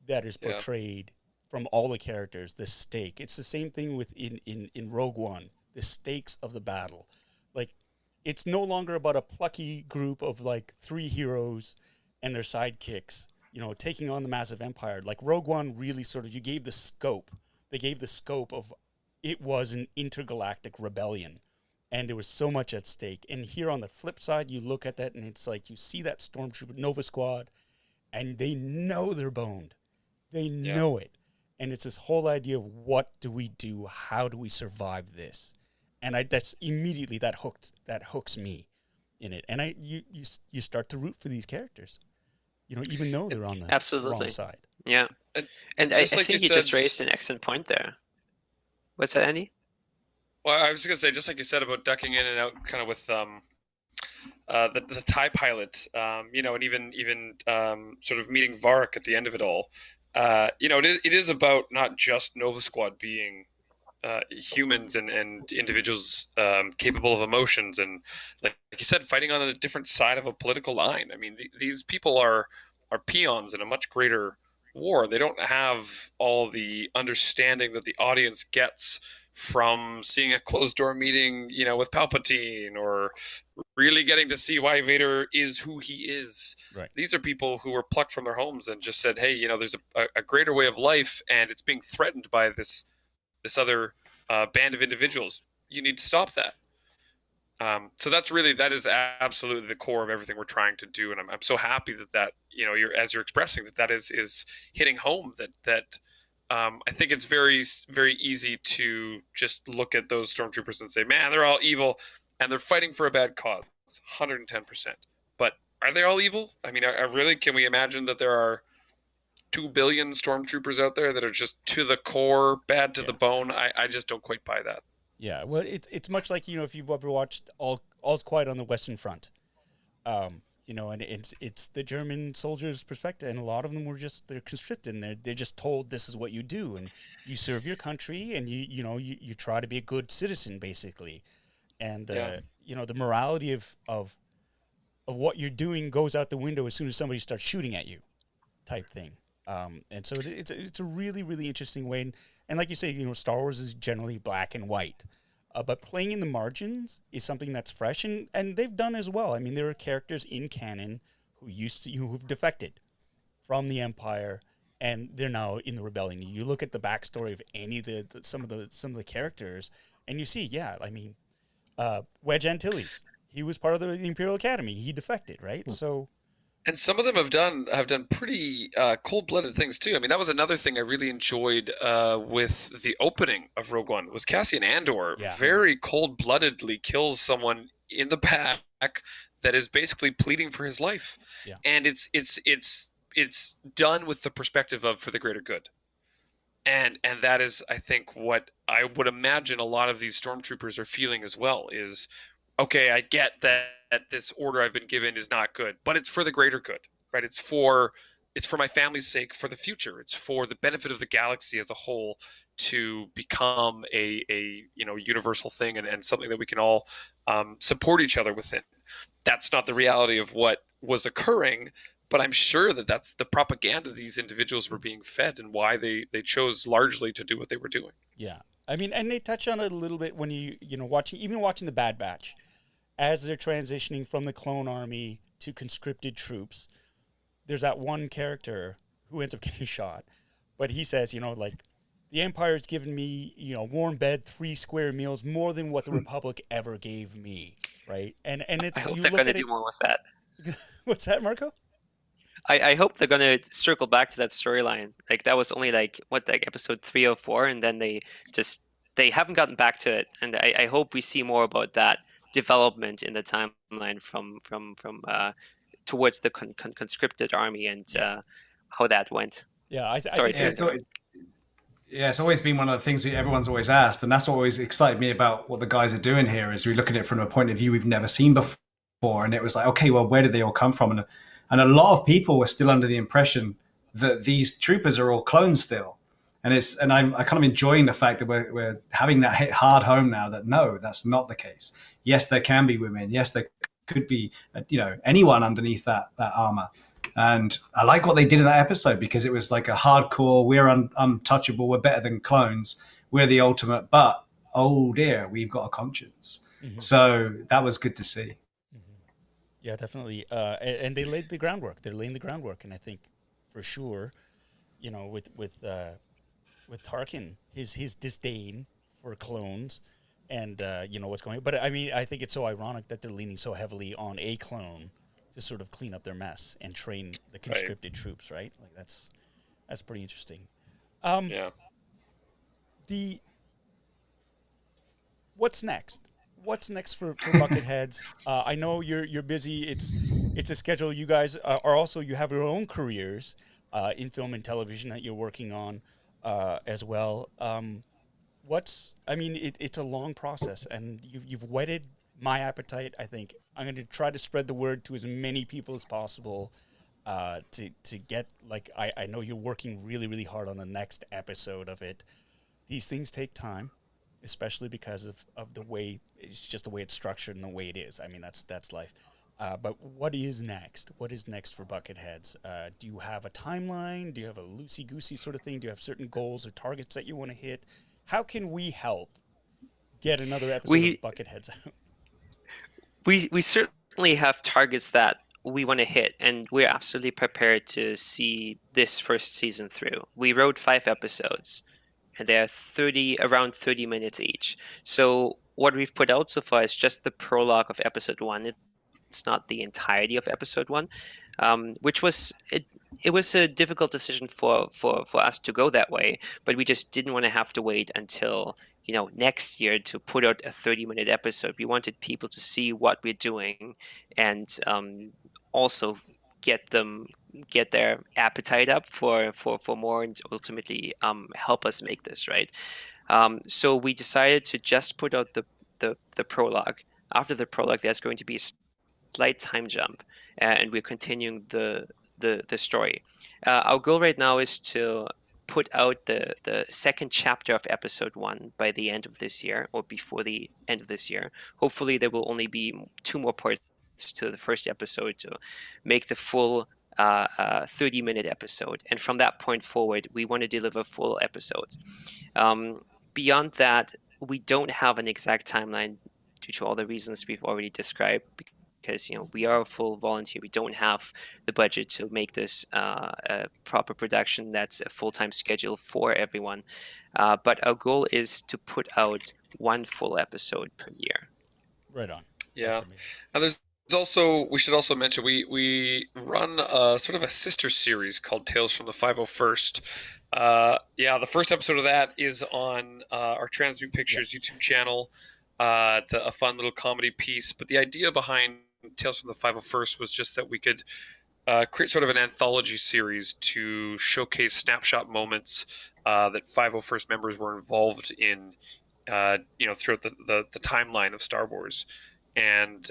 that is portrayed from all the characters. The stake. It's the same thing with in Rogue One. The stakes of the battle. Like, it's no longer about a plucky group of like 3 heroes and their sidekicks, taking on the massive empire. Like, Rogue One really sort of, they gave the scope of, it was an intergalactic rebellion, and there was so much at stake. And here on the flip side, you look at that, and it's like you see that Stormtrooper Nova Squad, and they know they're boned. They know it. And it's this whole idea of, what do we do? How do we survive this? And that's immediately that hooks me in it. And you start to root for these characters, even though they're on the wrong side. Yeah. And I think you just raised an excellent point there. What's that, Andy? Well, I was just going to say, just like you said about ducking in and out kind of with the TIE pilot, and even sort of meeting Varric at the end of it all. It is about not just Nova Squad being humans and individuals capable of emotions, and like you said, fighting on a different side of a political line. I mean, these people are peons in a much greater war. They don't have all the understanding that the audience gets from seeing a closed door meeting, with Palpatine, or really getting to see why Vader is who he is. Right. These are people who were plucked from their homes and just said, hey, there's a greater way of life, and it's being threatened by this other band of individuals. You need to stop that. So that is absolutely the core of everything we're trying to do, and I'm so happy that you're expressing that is hitting home. That I think it's very, very easy to just look at those stormtroopers and say, man, they're all evil and they're fighting for a bad cause, 110%. But are they all evil? I mean, really, can we imagine that there are 2 billion stormtroopers out there that are just to the core, bad to the bone. I just don't quite buy that. Yeah, well, it's much like, if you've ever watched All's Quiet on the Western Front, and it's the German soldiers' perspective, and a lot of them they're conscripted, and they're just told this is what you do, and you serve your country, and you try to be a good citizen, basically, and the morality of what you're doing goes out the window as soon as somebody starts shooting at you, type thing. And so it's a really, really interesting way. And like you say, Star Wars is generally black and white. But playing in the margins is something that's fresh, and they've done as well. I mean, there are characters in canon who've defected from the Empire, and they're now in the rebellion. You look at the backstory of any of some of the characters, and you see, Wedge Antilles, he was part of the Imperial Academy. He defected, right? So. And some of them have done pretty cold-blooded things too. I mean, that was another thing I really enjoyed with the opening of Rogue One was Cassian Andor very cold-bloodedly kills someone in the back that is basically pleading for his life, and it's done with the perspective of for the greater good, and that is, I think, what I would imagine a lot of these stormtroopers are feeling as well. Is okay, I get that this order I've been given is not good, but it's for the greater good, right? It's for my family's sake, for the future. It's for the benefit of the galaxy as a whole to become a universal thing and something that we can all support each other within. That's not the reality of what was occurring, but I'm sure that that's the propaganda these individuals were being fed and why they chose largely to do what they were doing. Yeah. I mean, and they touch on it a little bit when watching the Bad Batch, as they're transitioning from the clone army to conscripted troops. There's that one character who ends up getting shot, but he says, the Empire's given me, warm bed, 3 square meals, more than what the Republic ever gave me, right? And it's, I hope they're going to do more with that. What's that, Marco? I hope they're going to circle back to that storyline. Like, that was only episode 3 or 4, and then they haven't gotten back to it. And I hope we see more about that development in the timeline from towards the conscripted army and how that went. Yeah, it's always been one of the things that everyone's always asked, and that's what always excited me about what the guys are doing here. Is we look at it from a point of view we've never seen before, and it was like, okay, well, where did they all come from? And a lot of people were still under the impression that these troopers are all clones still. And I'm kind of enjoying the fact that we're having that hit hard home now that no, that's not the case. Yes, there can be women. Yes, there could be, anyone underneath that armor. And I like what they did in that episode because it was like a hardcore, we're untouchable, we're better than clones, we're the ultimate, but oh dear, we've got a conscience. Mm-hmm. So that was good to see. Yeah, definitely. And they laid the groundwork. They're laying the groundwork, and I think for sure, with Tarkin, his disdain for clones, and what's going on. But I mean, I think it's so ironic that they're leaning so heavily on a clone to sort of clean up their mess and train the conscripted troops, right? Like that's pretty interesting. What's next? What's next for Bucketheads? I know you're busy. It's a schedule. You guys are also, you have your own careers in film and television that you're working on as well. It's a long process, and you've whetted my appetite. I think I'm going to try to spread the word to as many people as possible to get, I know you're working really, really hard on the next episode of it. These things take time, especially because of the way it's just the way it's structured and the way it is. I mean, that's life. But what is next? What is next for Bucketheads? Do you have a timeline? Do you have a loosey-goosey sort of thing? Do you have certain goals or targets that you want to hit? How can we help get another episode of Bucketheads out? We certainly have targets that we want to hit, and we're absolutely prepared to see this first season through. We wrote 5 episodes, and they're around 30 minutes each. So what we've put out so far is just the prologue of episode 1. It's not the entirety of episode 1, which was it was a difficult decision for us to go that way, but we just didn't want to have to wait until next year to put out a 30-minute episode. We wanted people to see what we're doing and also get their appetite up for more, and ultimately help us make this right. So we decided to just put out the prologue. After the prologue, there's going to be a slight time jump, and we're continuing the story. Our goal right now is to put out the second chapter of episode 1 by the end of this year, or before the end of this year. Hopefully there will only be 2 more parts to the first episode to make the full 30-minute episode. And from that point forward, we want to deliver full episodes. Beyond that, we don't have an exact timeline due to all the reasons we've already described, because we are a full volunteer. We don't have the budget to make this a proper production that's a full-time schedule for everyone. But our goal is to put out 1 full episode per year. Right on. Yeah. And there's also, we should also mention, we run a sort of a sister series called Tales from the 501st. The first episode of that is on our Transmute Pictures YouTube channel. It's a fun little comedy piece. But the idea behind Tales from the 501st was just that we could create sort of an anthology series to showcase snapshot moments that 501st members were involved in, throughout the timeline of Star Wars. And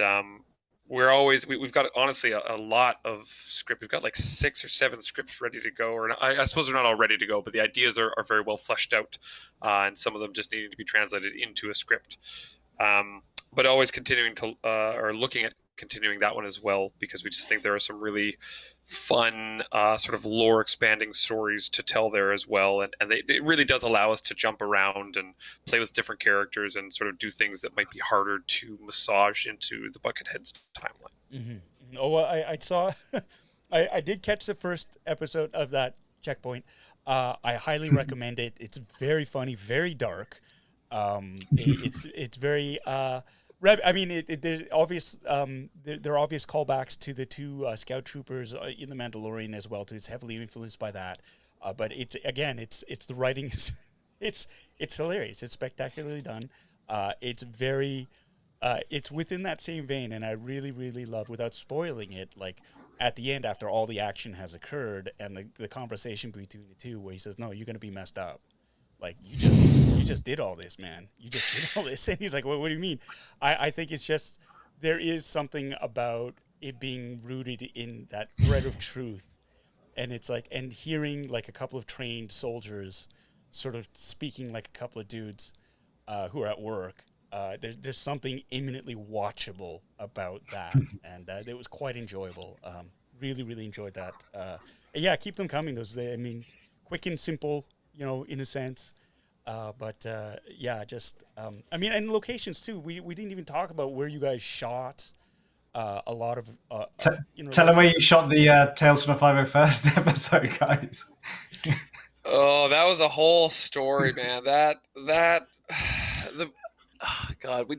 we've got honestly a lot of script. We've got like 6 or 7 scripts ready to go, or I suppose they're not all ready to go, but the ideas are very well fleshed out, and some of them just needing to be translated into a script. But always continuing to or looking at continuing that one as well, because we just think there are some really fun sort of lore expanding stories to tell there as well, and it really does allow us to jump around and play with different characters and sort of do things that might be harder to massage into the Bucketheads timeline. Mm-hmm. Oh, well, I saw I did catch the first episode of that Checkpoint. I highly recommend it. It's very funny, very dark. It's very I mean, there's obvious there are obvious callbacks to the 2 scout troopers in The Mandalorian as well too. It's heavily influenced by that, but it's the writing it's hilarious. It's spectacularly done. It's very it's within that same vein, and I really love, without spoiling it, like at the end after all the action has occurred and the conversation between the 2, where he says, "No, you're gonna be messed up. Like, you just did all this, man. You just did all this." And he's like, what do you mean? I think it's just, there is something about it being rooted in that thread of truth. And it's like, and hearing like a couple of trained soldiers sort of speaking like a couple of dudes who are at work, there's something imminently watchable about that. And it was quite enjoyable. Really enjoyed that. Yeah, keep them coming. Quick and simple, in a sense. And locations too. We didn't even talk about where you guys shot. A lot of tell them where you shot the Tales from the 501st episode, guys. Oh, that was a whole story, man. God,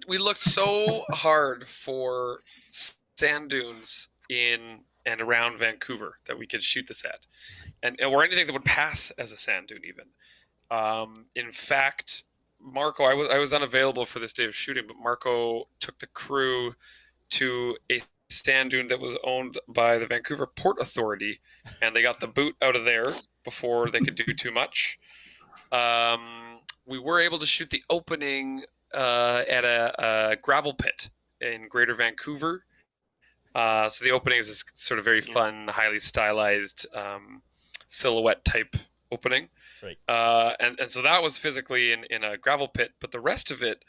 we looked so hard for sand dunes in and around Vancouver that we could shoot this at, or anything that would pass as a sand dune even. In fact, Marco, I was unavailable for this day of shooting, but Marco took the crew to a sand dune that was owned by the Vancouver Port Authority, and they got the boot out of there before they could do too much. We were able to shoot the opening at a gravel pit in Greater Vancouver. So the opening is this sort of very fun, highly stylized silhouette type opening. Right. And so that was physically in a gravel pit, but the rest of it,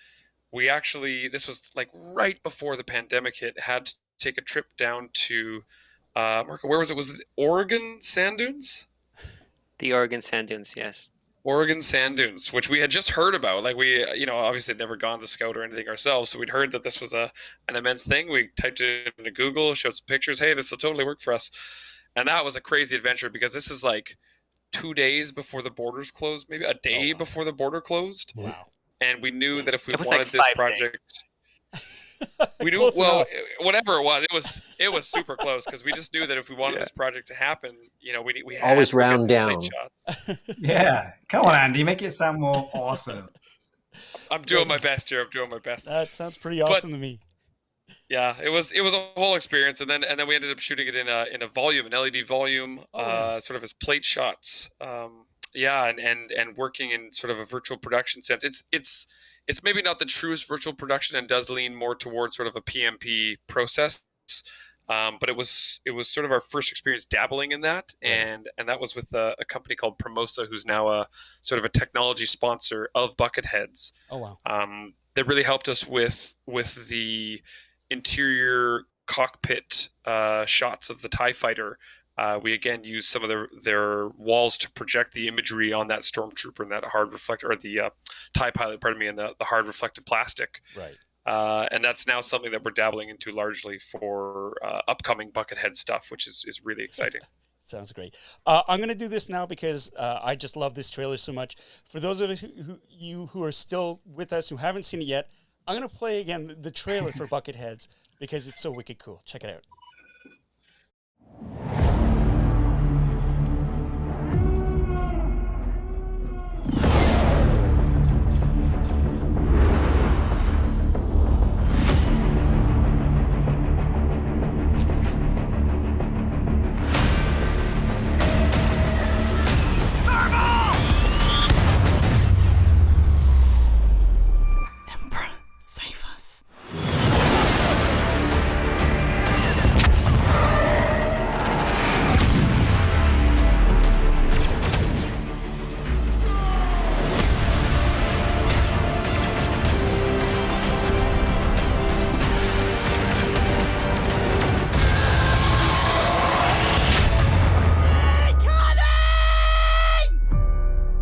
this was like right before the pandemic hit, had to take a trip down to, Marco, where was it? Was it Oregon Sand Dunes? The Oregon Sand Dunes, yes. Oregon Sand Dunes, which we had just heard about. Like we, obviously had never gone to scout or anything ourselves. So we'd heard that this was an immense thing. We typed it into Google, showed some pictures. Hey, this will totally work for us. And that was a crazy adventure, because this is like 2 days before the borders closed, maybe a day before the border closed. Wow. And we knew that if we It was wanted like this 5 project, we knew, Close enough. whatever it was super close, because we just knew that if we wanted this project to happen, we had Always to get round these down. plate shots. Yeah, come on, Andy, make it sound more awesome. I'm doing my best here. I'm doing my best. That sounds pretty awesome to me. Yeah, it was a whole experience, and then we ended up shooting it in a volume, an LED volume, sort of as plate shots. Yeah, and working in sort of a virtual production sense. It's maybe not the truest virtual production, and does lean more towards sort of a PMP process. But it was sort of our first experience dabbling in that, and that was with a company called Promosa, who's now a sort of a technology sponsor of Bucketheads. Oh wow. That really helped us with the interior cockpit shots of the TIE fighter. We again used some of their walls to project the imagery on that stormtrooper and that hard reflector, or the TIE pilot, pardon me, and the hard reflective plastic. Right. And that's now something that we're dabbling into largely for upcoming Buckethead stuff, which is really exciting. Sounds great. I'm going to do this now because I just love this trailer so much. For those of you who are still with us who haven't seen it yet, I'm going to play again the trailer for Bucketheads because it's so wicked cool. Check it out. Save us.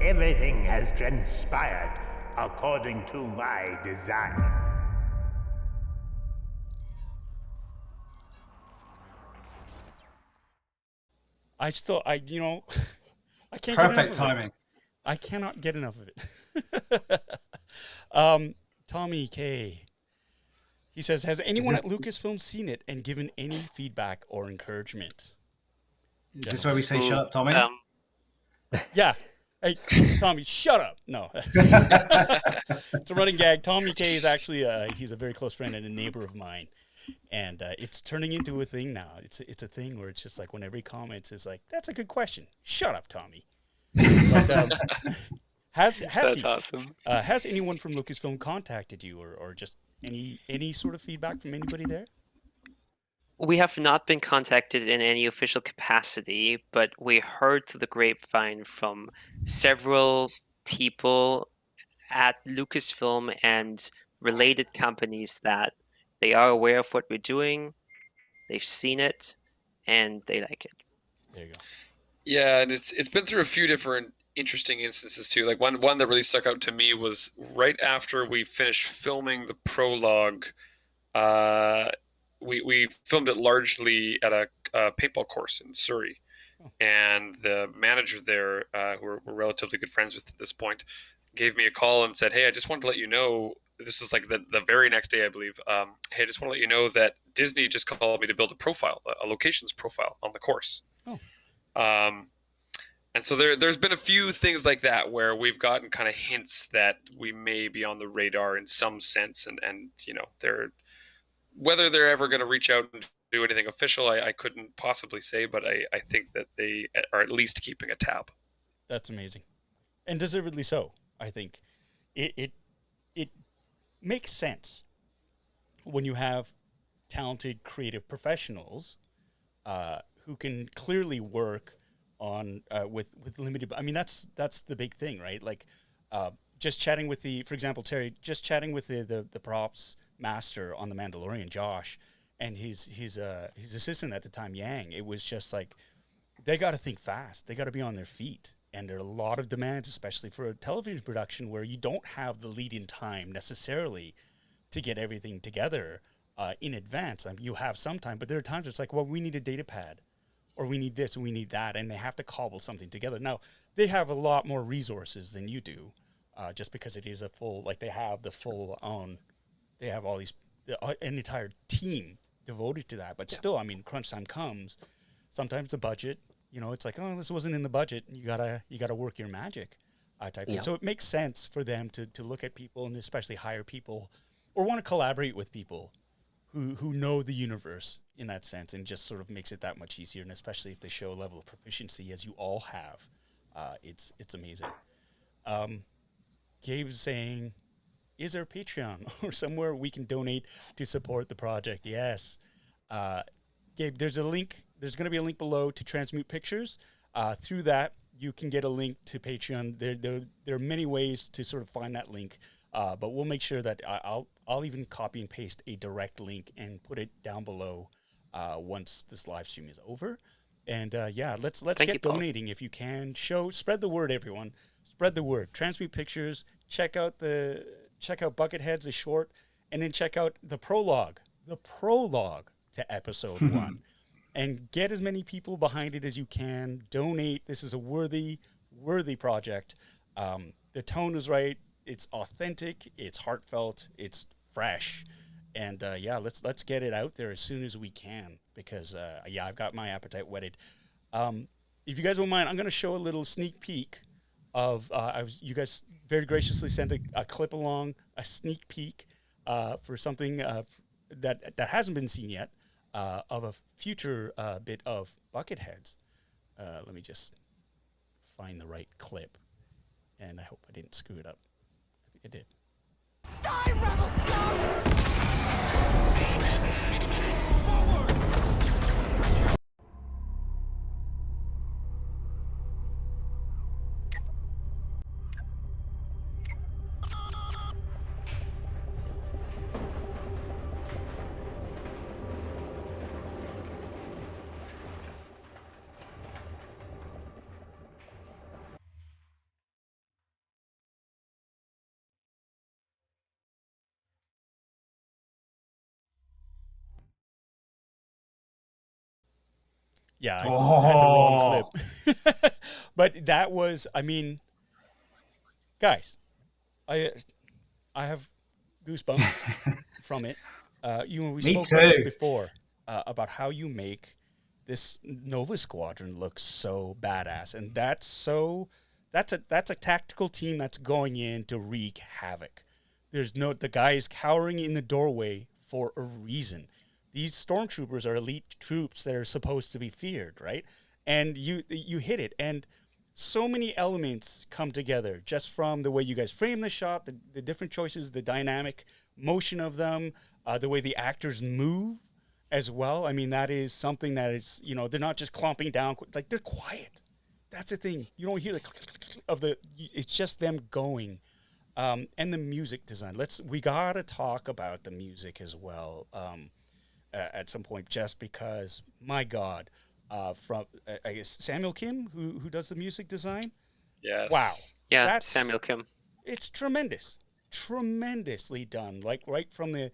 Everything has transpired according to my design. I I can't. Perfect timing. I cannot get enough of it. Tommy K. He says, has anyone at Lucasfilm seen it and given any feedback or encouragement? Is this where we say shut up, Tommy? Yeah. Hey, Tommy, shut up. No. It's a running gag. Tommy K is actually, he's a very close friend and a neighbor of mine. And it's turning into a thing now. It's a thing where it's just like whenever he comments, it's like, that's a good question. Shut up, Tommy. But, That's awesome. Has anyone from Lucasfilm contacted you or just any sort of feedback from anybody there? We have not been contacted in any official capacity, but we heard through the grapevine from several people at Lucasfilm and related companies that they are aware of what we're doing, they've seen it, and they like it. There you go. Yeah, and it's been through a few different interesting instances too. Like one that really stuck out to me was right after we finished filming the prologue. We filmed it largely at a paintball course in Surrey, and the manager there, who we're relatively good friends with at this point, gave me a call and said, "Hey, I just wanted to let you know." This is like the very next day, I believe. Hey, I just want to let you know that Disney just called me to build a profile, a locations profile on the course. Oh. And so there's been a few things like that where we've gotten kind of hints that we may be on the radar in some sense, and whether they're ever going to reach out and do anything official, I couldn't possibly say, but I think that they are at least keeping a tab. That's amazing, and deservedly so. I think it makes sense when you have talented creative professionals who can clearly work on with limited. I mean, that's the big thing, right? Like just chatting with for example, Terry, just chatting with the props master on The Mandalorian, Josh, and his assistant at the time, Yang. It was just like they got to think fast. They got to be on their feet. And there are a lot of demands, especially for a television production where you don't have the lead-in time necessarily to get everything together in advance. I mean, you have some time, but there are times it's like, well, we need a data pad, or we need this, and we need that, and they have to cobble something together. Now, they have a lot more resources than you do, just because it is a full, like they have the full on, they have all these, an entire team devoted to that. But still, I mean, crunch time comes. Sometimes the budget, it's like, oh, this wasn't in the budget. You gotta work your magic, type thing. So it makes sense for them to look at people and especially hire people or want to collaborate with people who know the universe in that sense, and just sort of makes it that much easier. And especially if they show a level of proficiency, as you all have, it's amazing. Gabe's saying, is there a Patreon or somewhere we can donate to support the project? Yes. Gabe, there's a link. There's going to be a link below to Transmute Pictures. Through that, you can get a link to Patreon. There are many ways to sort of find that link, but we'll make sure that I'll even copy and paste a direct link and put it down below once this live stream is over. And yeah, let's get donating if you can. Spread the word, everyone. Spread the word. Transmute Pictures. Check out Bucketheads, the short, and then check out the prologue to episode 1, and get as many people behind it as you can. Donate. This is a worthy project. The tone is right. It's authentic. It's heartfelt. It's fresh. And yeah, let's get it out there as soon as we can, because yeah, I've got my appetite whetted. If you guys don't mind, I'm going to show a little sneak peek of you guys very graciously sent a clip along, a sneak peek for something that hasn't been seen yet, of a future bit of Bucketheads. Let me just find the right clip, and I hope I didn't screw it up. I think I did. Die, rebel scum! Yeah, I had the wrong clip. But that was, I mean, guys, I have goosebumps from it. We spoke about this before, about how you make this Nova Squadron look so badass, and that's a tactical team that's going in to wreak havoc. The guy is cowering in the doorway for a reason. These stormtroopers are elite troops that are supposed to be feared, right? And you hit it, and so many elements come together just from the way you guys frame the shot, the different choices, the dynamic motion of them, the way the actors move as well. I mean, that is something that is, they're not just clomping down, like they're quiet. That's the thing. You don't hear the of it's just them going. And the music design. We gotta talk about the music as well. At some point, just because, my God, from I guess Samuel Kim, who does the music design. Yes. Wow. Yeah, Samuel Kim. It's tremendously done. Like right from the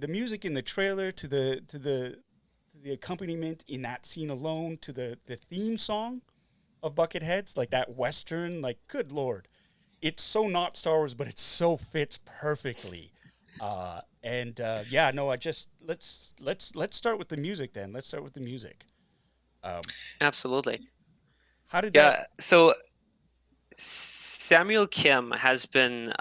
music in the trailer to the accompaniment in that scene alone, to the theme song of Bucketheads, like that Western. Like, good Lord, it's so not Star Wars, but it so fits perfectly. Yeah, no, let's start with the music then. Let's start with the music. Absolutely. How did that? So Samuel Kim has been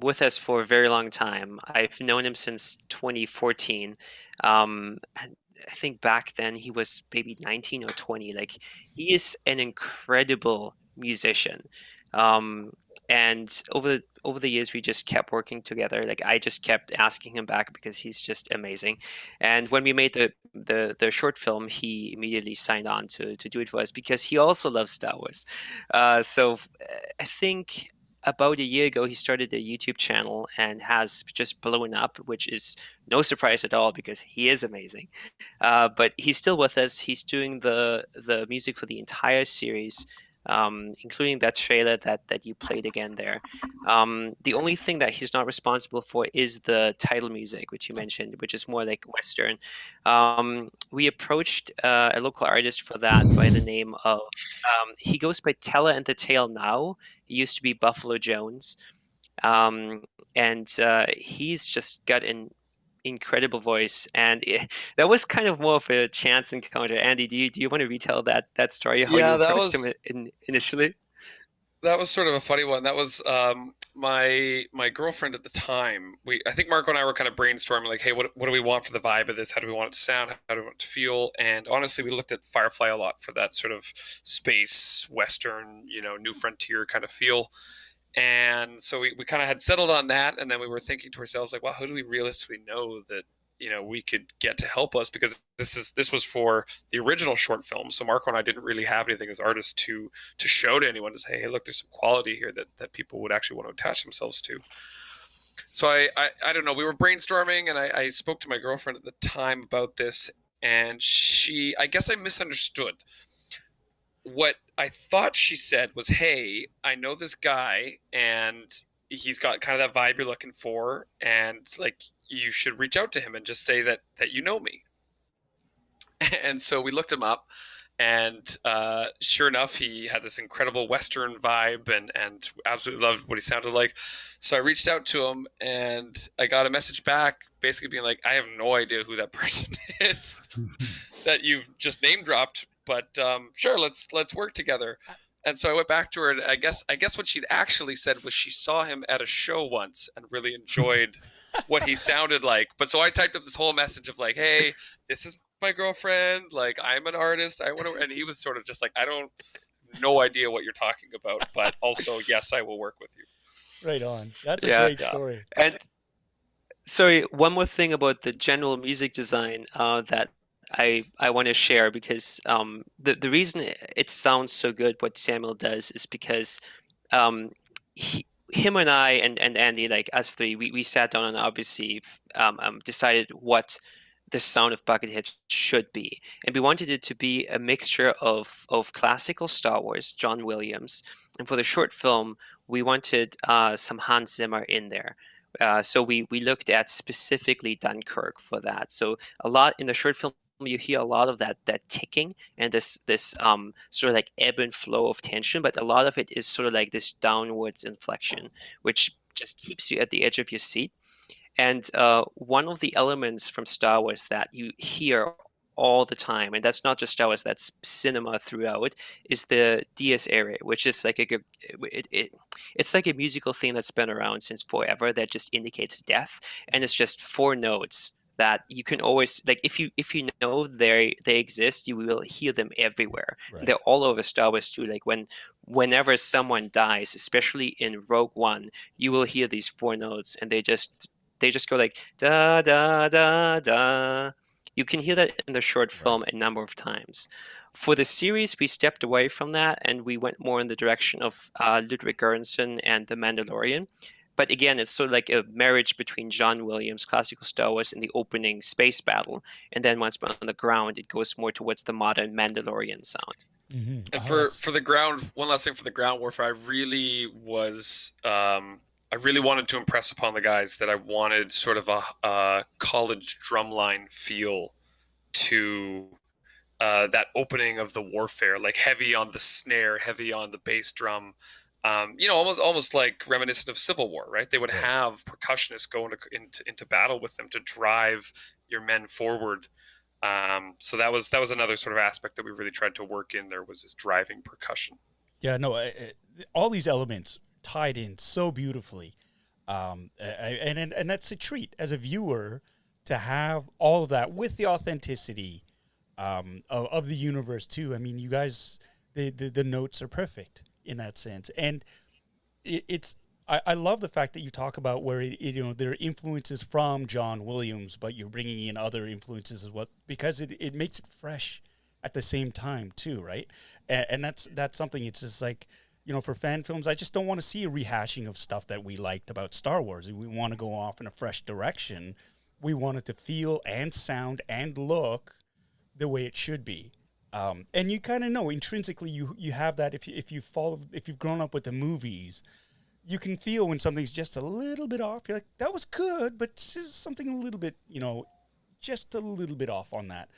with us for a very long time. I've known him since 2014. I think back then he was maybe 19 or 20. Like, he is an incredible musician. And over the years, we just kept working together. Like, I just kept asking him back because he's just amazing. And when we made the short film, he immediately signed on to do it for us because he also loves Star Wars. So I think about a year ago, he started a YouTube channel and has just blown up, which is no surprise at all because he is amazing. But he's still with us. He's doing the music for the entire series, including that trailer that you played again there. The only thing that he's not responsible for is the title music, which you mentioned, which is more like Western. We approached a local artist for that by the name of, he goes by Teller and the Tale now. He used to be Buffalo Jones. And he's just got an incredible voice, and that was kind of more of a chance encounter. Andy, do you want to retell that story? How you approached him initially? That was sort of a funny one. That was my girlfriend at the time, I think Marco and I were kind of brainstorming like, hey, what do we want for the vibe of this? How do we want it to sound? How do we want it to feel? And honestly, we looked at Firefly a lot for that sort of space western, New Frontier kind of feel. And so we kind of had settled on that, and then we were thinking to ourselves like, wow, who do we realistically know that we could get to help us, because this was for the original short film. So Marco and I didn't really have anything as artists to show to anyone to say, hey, look, there's some quality here that people would actually want to attach themselves to. So I don't know, we were brainstorming, and I spoke to my girlfriend at the time about this, and I guess I misunderstood. What I thought she said was, hey, I know this guy, and he's got kind of that vibe you're looking for, and like, you should reach out to him and just say that you know me. And so we looked him up, and sure enough, he had this incredible Western vibe, and absolutely loved what he sounded like. So I reached out to him, and I got a message back basically being like, I have no idea who that person is that you've just name dropped, but sure, let's work together. And so I went back to her, and I guess what she'd actually said was she saw him at a show once and really enjoyed what he sounded like. But so I typed up this whole message of like, hey, this is my girlfriend, like, I'm an artist, I want to, and he was sort of just like, no idea what you're talking about, but also, yes, I will work with you. Right on. That's a great story. And sorry, one more thing about the general music design that I want to share, because the reason it sounds so good what Samuel does is because him and I and Andy, like us three, we sat down and obviously decided what the sound of Buckethead should be, and we wanted it to be a mixture of classical Star Wars, John Williams, and for the short film we wanted some Hans Zimmer in there. So we looked at specifically Dunkirk for that. So a lot in the short film, you hear a lot of that ticking and this sort of like ebb and flow of tension, but a lot of it is sort of like this downwards inflection, which just keeps you at the edge of your seat. And one of the elements from Star Wars that you hear all the time, and that's not just Star Wars, that's cinema throughout, is the Dies Irae, which is like it's like a musical theme that's been around since forever that just indicates death, and it's just 4 notes that you can always, like, if you know they exist, you will hear them everywhere. Right. They're all over Star Wars too. Like whenever someone dies, especially in Rogue One, you will hear these 4 notes, and they just go like da da da da. You can hear that in the short film a number of times. For the series, we stepped away from that, and we went more in the direction of Ludwig Göransson and The Mandalorian. But again, it's sort of like a marriage between John Williams, classical Star Wars, and the opening space battle. And then once we're on the ground, it goes more towards the modern Mandalorian sound. Mm-hmm. And for the ground, one last thing for the ground warfare, I really wanted to impress upon the guys that I wanted sort of a college drumline feel to that opening of the warfare, like heavy on the snare, heavy on the bass drum. Almost like reminiscent of Civil War, right? They would have percussionists going into battle with them to drive your men forward. So that was another sort of aspect that we really tried to work in there, was this driving percussion. Yeah, no, all these elements tied in so beautifully, and that's a treat as a viewer to have all of that with the authenticity of the universe too. I mean, you guys, the notes are perfect in that sense, and I love the fact that you talk about where there are influences from John Williams, but you're bringing in other influences as well, because it makes it fresh at the same time too, right? And that's something. It's just like, for fan films, I just don't want to see a rehashing of stuff that we liked about Star Wars. We want to go off in a fresh direction. We want it to feel and sound and look the way it should be. And you kind of know intrinsically you have that if you've grown up with the movies, you can feel when something's just a little bit off. You're like, that was good, but just something a little bit, just a little bit off on that.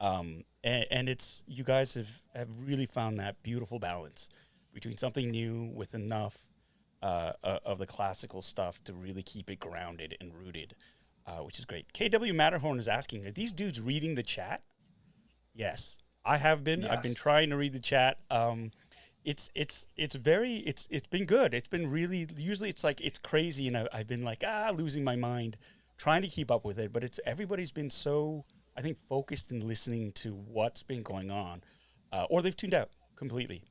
And it's, you guys have really found that beautiful balance between something new with enough of the classical stuff to really keep it grounded and rooted, which is great. KW Matterhorn is asking, are these dudes reading the chat? Yes. I have been. Yes. I've been trying to read the chat. it's been good. It's been really, usually it's like, it's crazy, and I've been like, losing my mind trying to keep up with it, but everybody's been so, I think, focused and listening to what's been going on, or they've tuned out completely.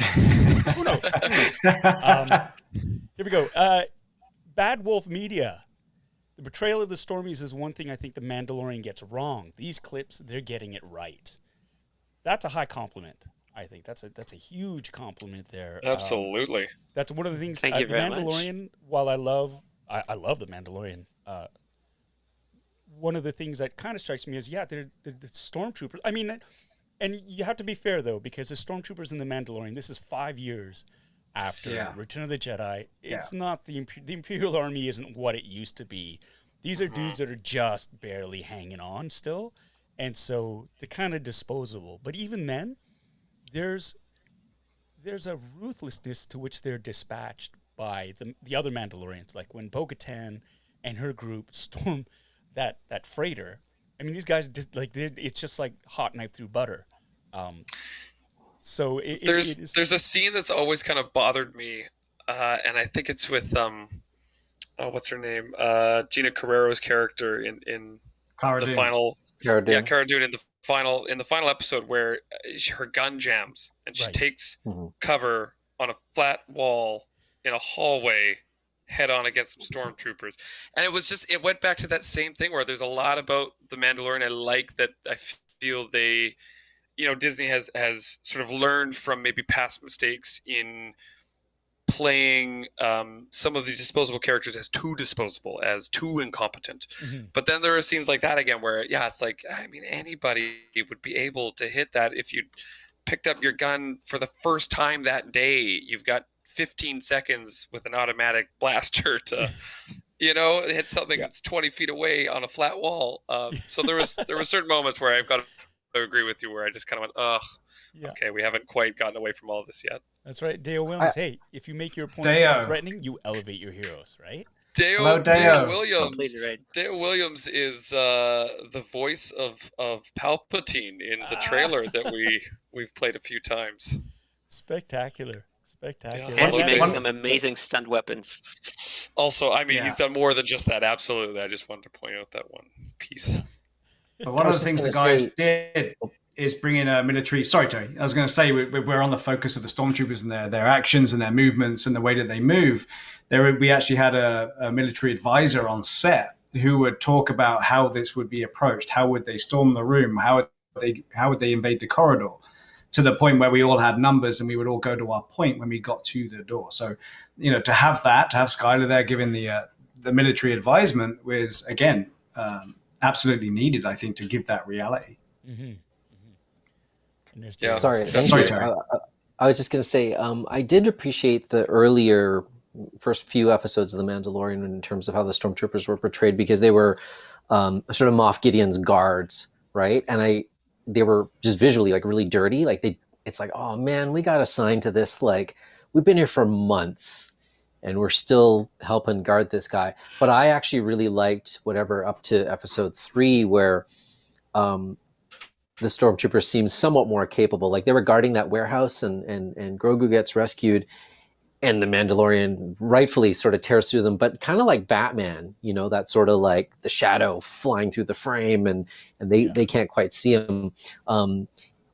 Who knows? Here we go. Bad Wolf Media. The betrayal of the Stormies is one thing I think the Mandalorian gets wrong. These clips, they're getting it right. That's a high compliment. I think that's a huge compliment there. Absolutely. That's one of the things. Thank you very the Mandalorian, much. while I love the Mandalorian. One of the things that kind of strikes me is, they're the stormtroopers. I mean, and you have to be fair though, because the stormtroopers in the Mandalorian, this is 5 years after Return of the Jedi. It's not the Imperial Army isn't what it used to be. These are dudes that are just barely hanging on still, and so they're kind of disposable. But even then, there's a ruthlessness to which they're dispatched by the other Mandalorians. Like when Bo-Katan and her group storm that freighter. I mean, these guys just it's just like hot knife through butter. So there's a scene that's always kind of bothered me, and I think it's with what's her name, Gina Carrero's character in Cara the Dune. final, Cara Dune. Cara Dune in the final episode where her gun jams and she takes cover on a flat wall in a hallway, head on against some stormtroopers, and it went back to that same thing where there's a lot about the Mandalorian I like that I feel they. Disney has sort of learned from maybe past mistakes in playing some of these disposable characters as too disposable, as too incompetent. Mm-hmm. But then there are scenes like that again where, it's like, I mean, anybody would be able to hit that if you picked up your gun for the first time that day. You've got 15 seconds with an automatic blaster to... hit something that's 20 feet away on a flat wall. So there were certain moments where I've got to agree with you where I just kind of went, okay, we haven't quite gotten away from all of this yet. That's right. Dale Williams, if you make your opponent threatening, you elevate your heroes, right? Dale Williams. Right. Dale Williams is the voice of Palpatine in the trailer that we've played a few times. Spectacular. And he makes some amazing stunt weapons. Also, I mean, he's done more than just that. Absolutely. I just wanted to point out that one piece. But one of the things the guys did is bring in a military... Sorry, Terry. I was going to say we're on the focus of the stormtroopers and their actions and their movements and the way that they move. We actually had a military advisor on set who would talk about how this would be approached. How would they storm the room? How would they invade the corridor? To the point where we all had numbers and we would all go to our point when we got to the door. So, to have Skylar there giving the military advisement was, again, absolutely needed, I think, to give that reality. Mm-hmm. Yeah. Sorry, Terry. I was just going to say, I did appreciate the earlier first few episodes of The Mandalorian in terms of how the stormtroopers were portrayed, because they were sort of Moff Gideon's guards, right? And they were just visually like really dirty. Like it's like, oh man, we got assigned to this. Like we've been here for months and we're still helping guard this guy. But I actually really liked up to episode 3 where the stormtroopers seemed somewhat more capable. Like they were guarding that warehouse and Grogu gets rescued and the Mandalorian rightfully sort of tears through them, but kind of like Batman, that sort of like the shadow flying through the frame and they can't quite see him.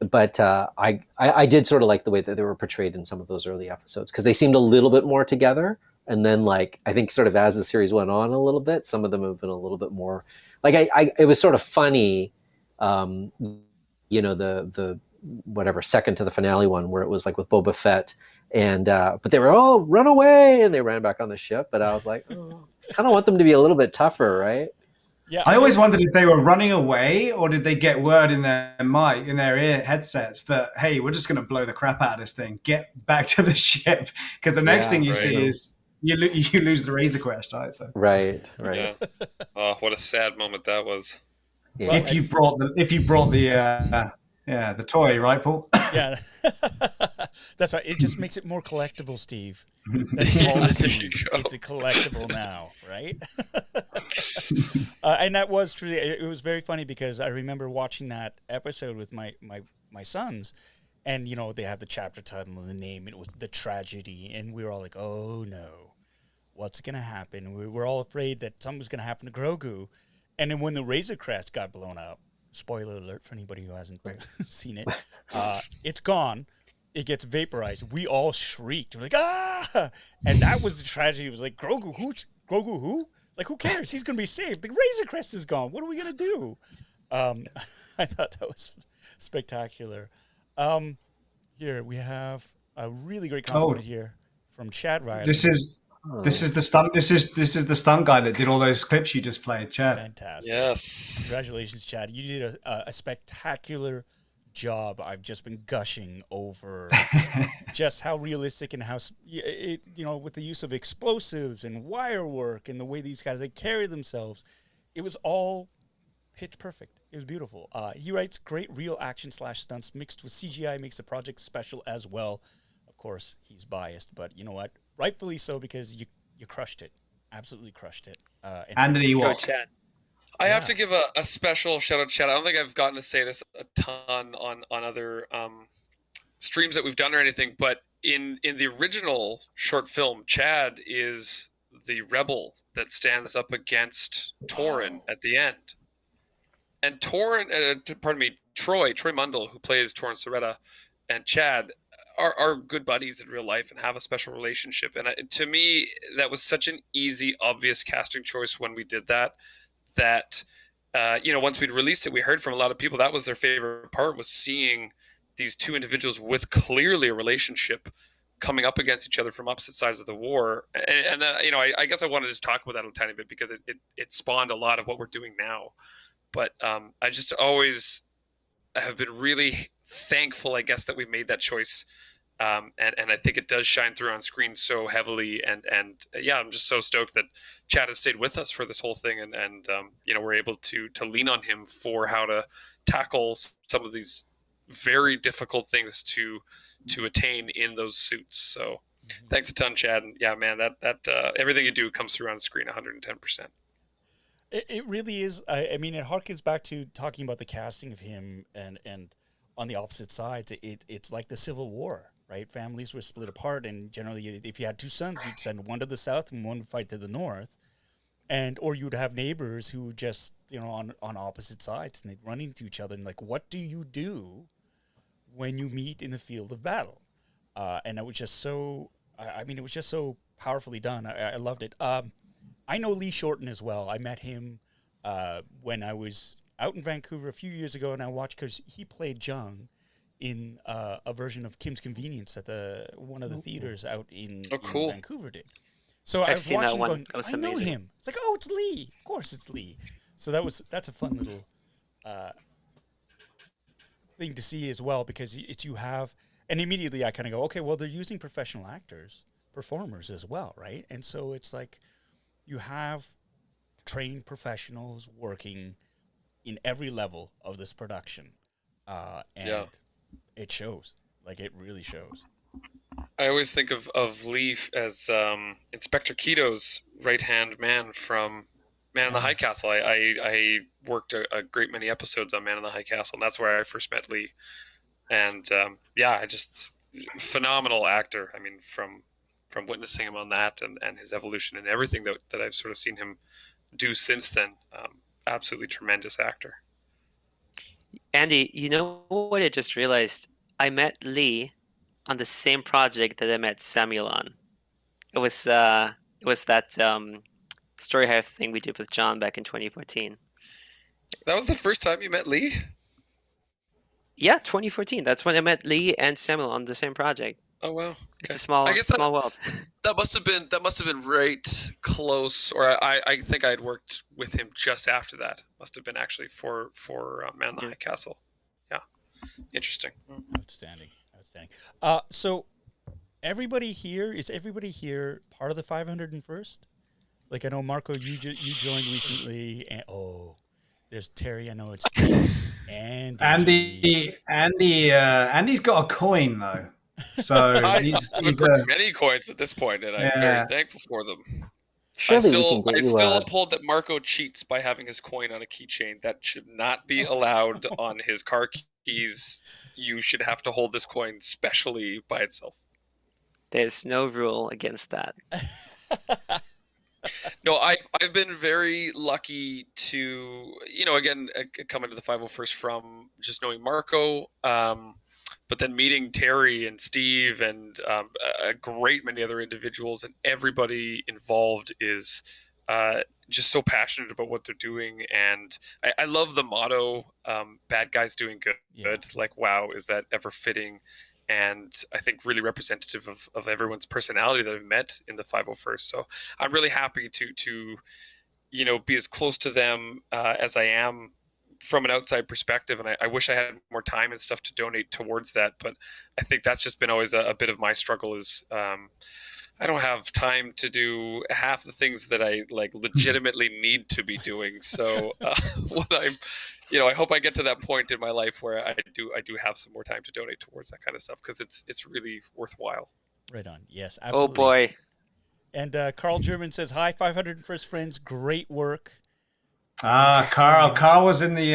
But I did sort of like the way that they were portrayed in some of those early episodes because they seemed a little bit more together. And then like, I think sort of as the series went on a little bit, some of them have been a little bit more like, it was sort of funny, the whatever second to the finale one where it was like with Boba Fett and but they were all run away and they ran back on the ship, but I was like, kind of want them to be a little bit tougher, right? Yeah, I always wondered if they were running away or did they get word in their mic, in their ear headsets that, hey, we're just going to blow the crap out of this thing, get back to the ship, because the next thing you see is you lose the Razor Crest, right? So right. Yeah. Oh, what a sad moment that was. Yeah. If you brought the toy, right, Paul? Yeah, that's right. It just makes it more collectible, Steve. That's all it is. It's a collectible now, right? And that was truly. It was very funny because I remember watching that episode with my sons, And, you know, they have the chapter title and the name. It was The Tragedy. And we were all like, oh, no. What's going to happen? We were all afraid that something was going to happen to Grogu. And then when the Razor Crest got blown up, spoiler alert for anybody who hasn't seen it, it's gone. It gets vaporized. We all shrieked. We're like, ah! And that was the tragedy. It was like, Grogu who? Like, who cares? He's going to be saved. The Razor Crest is gone. What are we going to do? I thought that was spectacular. Here we have a really great compliment here from Chad Riley. This is the stunt. This is the stunt guy that did all those clips you just played, Chad. Fantastic. Yes. Congratulations, Chad. You did a spectacular job. I've just been gushing over just how realistic and how with the use of explosives and wire work and the way these guys, they carry themselves, it was all pitch perfect. It was beautiful. He writes, great real action / stunts mixed with CGI makes the project special as well. Of course, he's biased, but you know what? Rightfully so, because you crushed it. Absolutely crushed it. And an Ewok. Chad. I have to give a special shout out, Chad. I don't think I've gotten to say this a ton on other streams that we've done or anything, but in the original short film, Chad is the rebel that stands up against Torin at the end. And Torin, Troy Mundell, who plays Torin Soretta, and Chad are good buddies in real life and have a special relationship. And to me, that was such an easy, obvious casting choice when we did that. Once we'd released it, we heard from a lot of people that was their favorite part, was seeing these two individuals with clearly a relationship coming up against each other from opposite sides of the war. And then, I guess I wanted to just talk about that a tiny bit because it spawned a lot of what we're doing now. But I just always have been really thankful, I guess, that we made that choice. And I think it does shine through on screen so heavily. And I'm just so stoked that Chad has stayed with us for this whole thing. And we're able to lean on him for how to tackle some of these very difficult things to attain in those suits. So thanks a ton, Chad. And yeah, man, that everything you do comes through on screen 110%. It really is. I mean, it harkens back to talking about the casting of him and on the opposite sides. It's like the Civil War, right? Families were split apart, and generally, if you had two sons, you'd send one to the south and one would fight to the north, or you'd have neighbors who just on opposite sides, and they'd run into each other. And like, what do you do when you meet in the field of battle? And it was just so. It was just so powerfully done. I loved it. I know Lee Shorten as well. I met him when I was out in Vancouver a few years ago, and I watched because he played Jung in a version of Kim's Convenience that one of the theaters out in Vancouver did. So I was watching going, that was I know amazing. him. It's like, oh, it's Lee. Of course it's Lee. So that's a fun little thing to see as well, because and immediately I kind of go, okay, well, they're using professional performers as well, right? And so it's like, you have trained professionals working in every level of this production, and it shows. Like, it really shows. I always think of Lee as Inspector Keto's right-hand man from Man in the High Castle. I worked a great many episodes on Man in the High Castle, and that's where I first met Lee. And phenomenal actor. I mean, from witnessing him on that and his evolution and everything that I've sort of seen him do since then. Absolutely tremendous actor. Andy, you know what I just realized? I met Lee on the same project that I met Samuel on. It was that Story Hive thing we did with John back in 2014. That was the first time you met Lee? Yeah, 2014. That's when I met Lee and Samuel on the same project. Oh wow! Okay. It's a small world. That must have been right close, or I think I had worked with him just after that. Must have been actually for Man in the High Castle. Yeah, interesting. Outstanding. So everybody here part of the 501st? Like, I know Marco, you joined recently, and there's Terry. I know it's and Andy's got a coin though. So he's many coins at this point, and I'm very thankful for them. Surely I still uphold that Marco cheats by having his coin on a keychain. That should not be allowed on his car keys you should have to hold this coin specially by itself. There's no rule against that. No, I've been very lucky to, again, coming to the 501st from just knowing Marco, but then meeting Terry and Steve and a great many other individuals, and everybody involved is just so passionate about what they're doing. And I love the motto, bad guys doing good. Yeah. Like, wow, is that ever fitting? And I think really representative of everyone's personality that I've met in the 501st. So I'm really happy to be as close to them as I am from an outside perspective. And I wish I had more time and stuff to donate towards that. But I think that's just been always a bit of my struggle is I don't have time to do half the things that I legitimately need to be doing. So when I hope I get to that point in my life where I do have some more time to donate towards that kind of stuff, because it's really worthwhile. Right on. Yes, Oh absolutely. boy. And Carl German says, hi, 501st friends. Great work. Carl was in the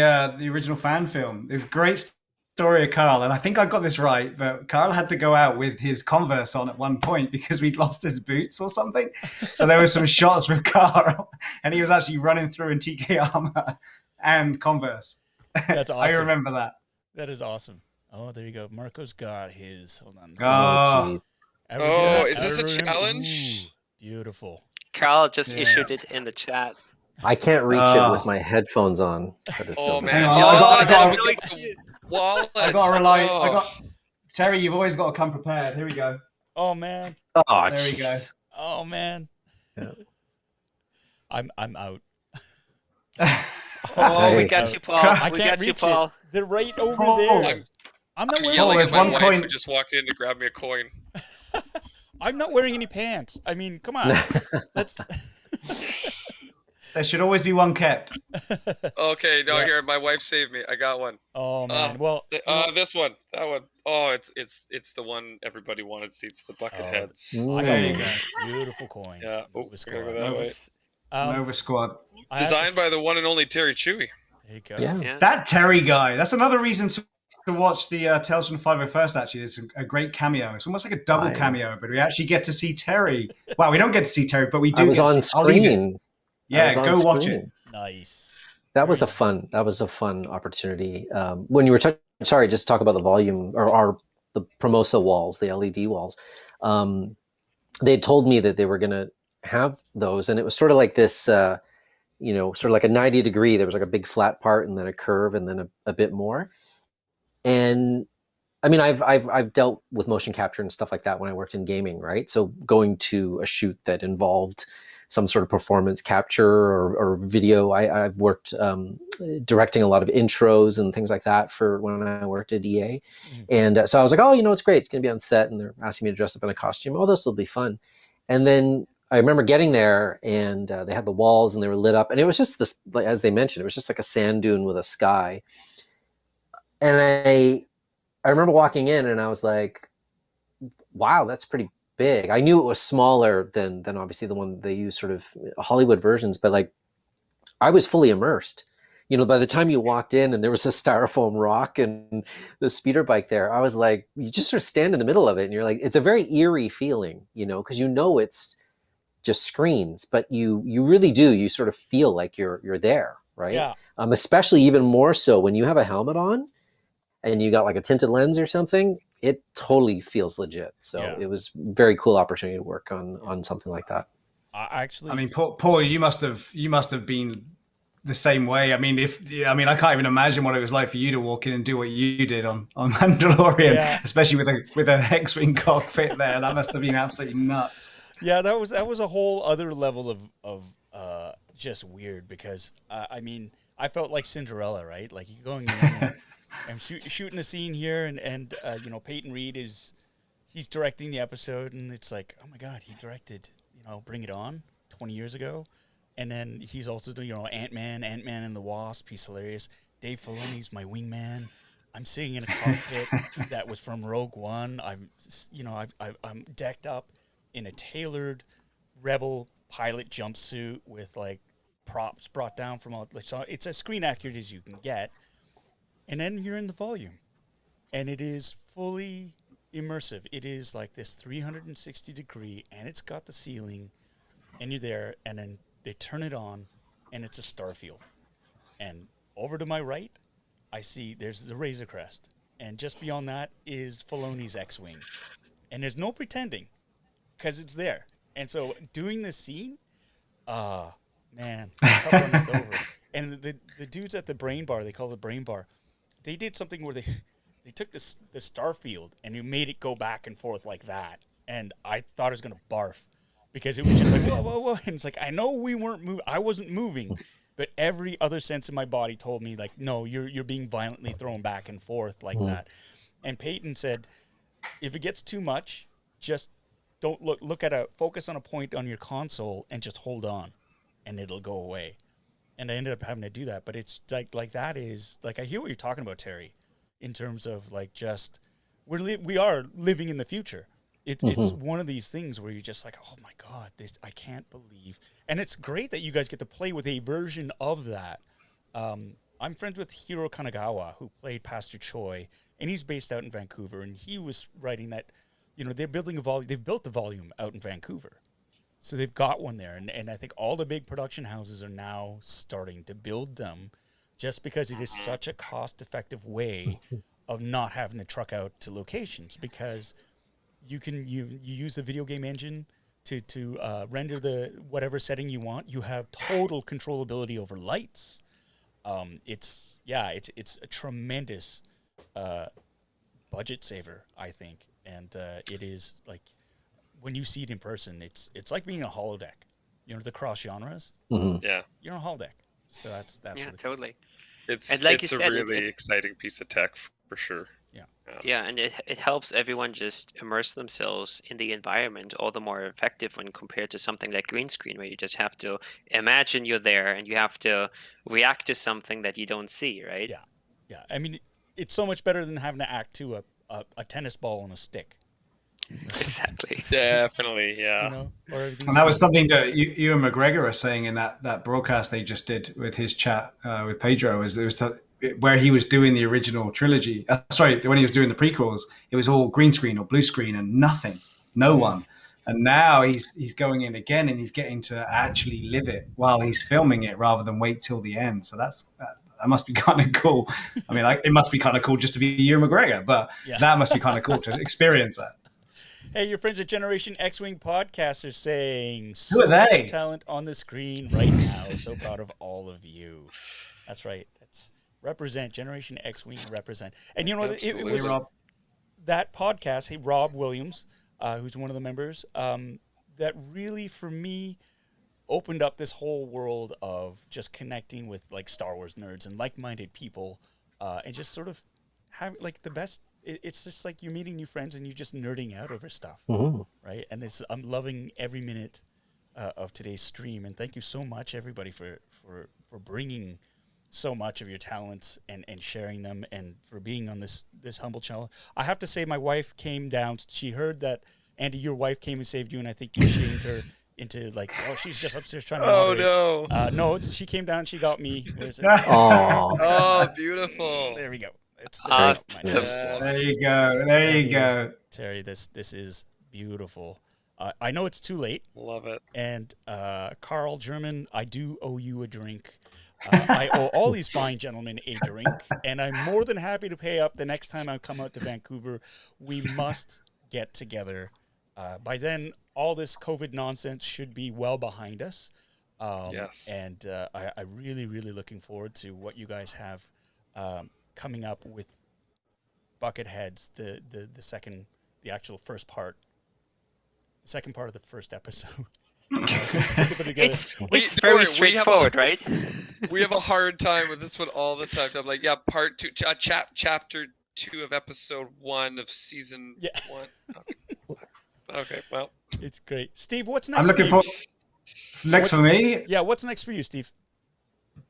original fan film. There's a great story of Carl, and I think I got this right, but Carl had to go out with his Converse on at one point because we'd lost his boots or something. So there were some shots with Carl, and he was actually running through in TK armor and Converse. That's awesome. I remember that. That is awesome. Oh, there you go. Marco's got his. Hold on. Oh, Oh, is this a challenge? Ooh, beautiful. Carl just issued it in the chat. I can't reach it with my headphones on. But it's Oh over. man! Hang on, Yeah, I got- no excuse. Wallet. I got to rely. Oh. Terry, you've always got to come prepared. Here we go. Oh, man. Oh, There we go. jeez. Oh, man. Yeah. I'm out. Oh, we Hey. got you, Paul. I We can't got you, reach Paul. it. They're right over Paul. there. I'm not I'm wearing. yelling there's at my one wife coin. who just walked in to grab me a coin. I'm not wearing any pants. I mean, come on. Let's. There should always be one kept. Okay, no, Yeah. here, my wife saved me. I got one. Oh man. Well, This one, that one. Oh, it's the one everybody wanted to see. It's the Bucketheads. I There you got go. beautiful coins. Yeah. Oh, Nova we're gonna Squad. go that way. Nova Squad. I have Designed to- by the one and only Terry Chui. There you go. Yeah. Yeah. That Terry guy. That's another reason to watch the Tales from 501st. Actually, it's a great cameo. It's almost like a double Right. cameo, but we actually get to see Terry. Well, we don't get to see Terry, but we do. I was get to on see, I'll leave it. screen. I Yeah, was on go watch screen. it. Nice. That was Very a fun opportunity. When you were sorry, just talk about the volume or the Promosa walls, the LED walls. They had told me that they were going to have those, and it was sort of like this, sort of like a 90 degree. There was like a big flat part, and then a curve, and then a bit more. And I mean, I've dealt with motion capture and stuff like that when I worked in gaming, right? So going to a shoot that involved some sort of performance capture or video. I've worked directing a lot of intros and things like that for when I worked at EA. And so I was like, oh, it's great. It's going to be on set. And they're asking me to dress up in a costume. Oh, this will be fun. And then I remember getting there and they had the walls and they were lit up. And it was just this, like, as they mentioned, it was just like a sand dune with a sky. And I remember walking in and I was like, wow, that's pretty big. I knew it was smaller than obviously the one they use sort of Hollywood versions, but like I was fully immersed. By the time you walked in and there was a styrofoam rock and the speeder bike there, I was like, you just sort of stand in the middle of it and you're like, it's a very eerie feeling, because it's just screens, but you really do. You sort of feel like you're there, right? Yeah. Especially even more so when you have a helmet on and you got like a tinted lens or something. It totally feels legit. So Yeah. It was a very cool opportunity to work on something like that. Actually, I mean, Paul, you must have been the same way. I mean, I can't even imagine what it was like for you to walk in and do what you did on Mandalorian, Yeah. especially with a X-wing cockpit there. That must have been absolutely nuts. yeah, that was a whole other level of just weird because I mean, I felt like Cinderella, right? Like you're going in and shooting a scene here, and Peyton Reed he's directing the episode, and it's like, oh my God, he directed Bring It On 20 years ago, and then he's also doing Ant-Man and the Wasp. He's hilarious. Dave Filoni's my wingman. I'm sitting in a cockpit that was from Rogue One. I'm decked up in a tailored Rebel pilot jumpsuit with like props brought down from all. So it's as screen accurate as you can get. And then you're in the volume. and it is fully immersive. It is like this 360 degree, and it's got the ceiling, and you're there, and then they turn it on, and it's a star field. And over to my right, I see there's the Razor Crest, and just beyond that is Filoni's X-Wing. And there's no pretending, because it's there. And so doing this scene, man, covering it over. And the dudes at the Brain Bar, they call it the Brain Bar, they did something where they took the star field and you made it go back and forth like that. And I thought I was going to barf because it was just like, whoa, whoa, whoa. And it's like, I know we weren't moving. I wasn't moving, but every other sense in my body told me, like, no, you're being violently thrown back and forth like that. And Peyton said, if it gets too much, just don't look at focus on a point on your console and just hold on and it'll go away. And I ended up having to do that. But it's like that is, like, I hear what you're talking about, Terry, in terms of, like, just, we are living in the future. It's one of these things where you're just like, oh my God, I can't believe. And it's great that you guys get to play with a version of that. I'm friends with Hiro Kanagawa, who played Pastor Chui, and he's based out in Vancouver. And he was writing that, you know, they're building a volume. They've built the volume out in Vancouver. So they've got one there. And I think all the big production houses are now starting to build them just because it is such a cost-effective way of not having to truck out to locations, because you use the video game engine to render the whatever setting you want. You have total controllability over lights. It's a tremendous budget saver, I think, and it is, like, when you see it in person, it's like being in a holodeck. You know, the cross genres. Yeah, you're on a holodeck. So that's yeah, totally. It's like it's you a said, really exciting piece of tech for sure. Yeah, and it helps everyone just immerse themselves in the environment all the more effective when compared to something like green screen, where you just have to imagine you're there and you have to react to something that you don't see, right? Yeah. I mean, it's so much better than having to act to a tennis ball on a stick. Exactly. Definitely, yeah. You know, and that was something that you and McGregor are saying in that broadcast they just did with his chat with Pedro. Where he was doing the original trilogy. When he was doing the prequels, it was all green screen or blue screen and no one. And now he's going in again and he's getting to actually live it while he's filming it rather than wait till the end. So that must be kind of cool. I mean, like, it must be kind of cool just to be Ewan McGregor, but that must be kind of cool to experience that. Hey, your friends at Generation X-Wing Podcast are saying Who are they? Much talent on the screen right now. So proud of all of you. That's right. That's represent Generation X-Wing, represent. And you know what? It was that podcast. Hey, Rob Williams, who's one of the members, that really, for me, opened up this whole world of just connecting with, like, Star Wars nerds and like-minded people, and just sort of have, like, the best. It's just like you're meeting new friends and you're just nerding out over stuff, right? And I'm loving every minute of today's stream. And thank you so much, everybody, for bringing so much of your talents and sharing them, and for being on this humble channel. I have to say, my wife came down. She heard that, Andy, your wife came and saved you, and I think you shamed her into, like, oh, she's just upstairs trying to moderate. No. No, she came down and she got me. Oh, beautiful. There we go. Awesome. There you go. Terry, this is beautiful. I know it's too late. Love it. And Carl German, I do owe you a drink. I owe all these fine gentlemen a drink, and I'm more than happy to pay up the next time I come out to Vancouver. We must get together. By then, all this COVID nonsense should be well behind us. Yes. And I really, really looking forward to what you guys have coming up with Bucketheads, the actual first part, the second part of the first episode. It's very straightforward, right? We have a hard time with this one all the time. I'm like, part 2, chapter 2 of episode 1 of season 1. Okay, well, it's great. Steve, what's next? I'm looking for next for me. Yeah, what's next for you, Steve?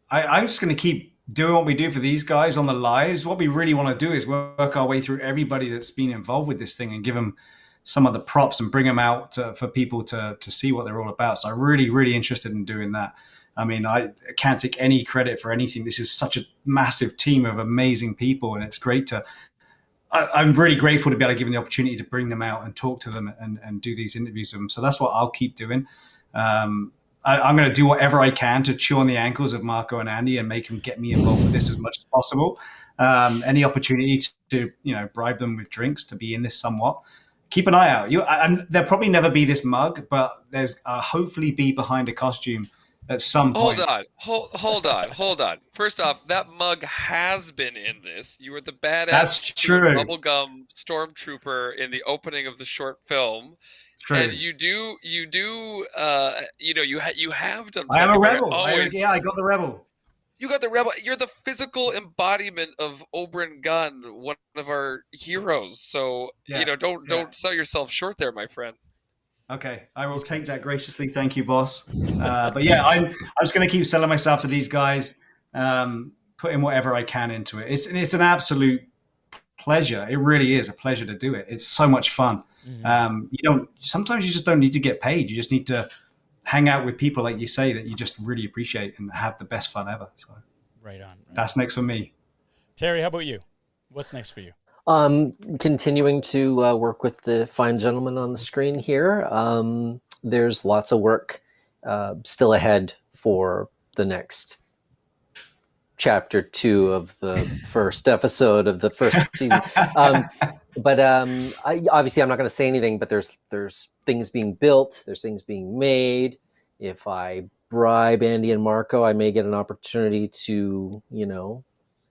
I'm just going to keep doing what we do for these guys on the lives. What we really want to do is work our way through everybody that's been involved with this thing and give them some of the props and bring them out for people to see what they're all about. So I'm really, really interested in doing that. I mean, I can't take any credit for anything. This is such a massive team of amazing people, and it's great to I'm really grateful to be able to give them the opportunity to bring them out and talk to them and do these interviews with them. So that's what I'll keep doing. I'm going to do whatever I can to chew on the ankles of Marco and Andy and make them get me involved with this as much as possible. Any opportunity to bribe them with drinks to be in this somewhat. Keep an eye out. And there'll probably never be this mug, but there's hopefully be behind a costume at some point. Hold on. First off, that mug has been in this. You were the badass That's true. bubblegum stormtrooper in the opening of the short film. True. And you have done. I am a rebel. I got the rebel. You got the rebel. You're the physical embodiment of Oberyn Gunn, one of our heroes. So don't sell yourself short there, my friend. Okay, I will take that graciously. Thank you, boss. But yeah, I'm just going to keep selling myself to these guys, putting whatever I can into it. It's an absolute pleasure. It really is a pleasure to do it. It's so much fun. Mm-hmm. Sometimes you just don't need to get paid. You just need to hang out with people, like you say, that you just really appreciate and have the best fun ever. So right on. That's next for me. Terry, how about you? What's next for you? Continuing to work with the fine gentleman on the screen here. There's lots of work still ahead for the next chapter 2 of the first episode of the first season. But obviously I'm not going to say anything, but there's things being built, there's things being made. If I bribe Andy and Marco, I may get an opportunity to,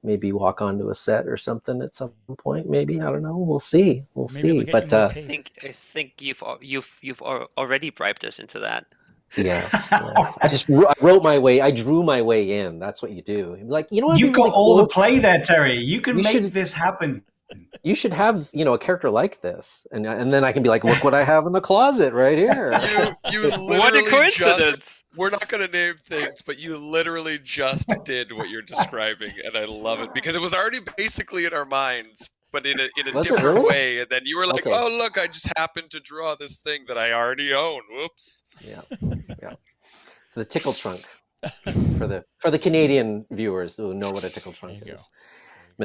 maybe walk onto a set or something at some point. Maybe, I don't know. We'll see. But I think you've already bribed us into that. Yes. I wrote my way. I drew my way in. That's what you do. Like, what? You've got all the play there, Terry. You can make this happen. You should have, a character like this, and then I can be like, look what I have in the closet right here. You literally what a coincidence! We're not going to name things, but you literally just did what you're describing, and I love it because it was already basically in our minds, but in a different way. And then you were like, "Oh, look! I just happened to draw this thing that I already own. Whoops!" Yeah. So the tickle trunk for the Canadian viewers who know what a tickle trunk is.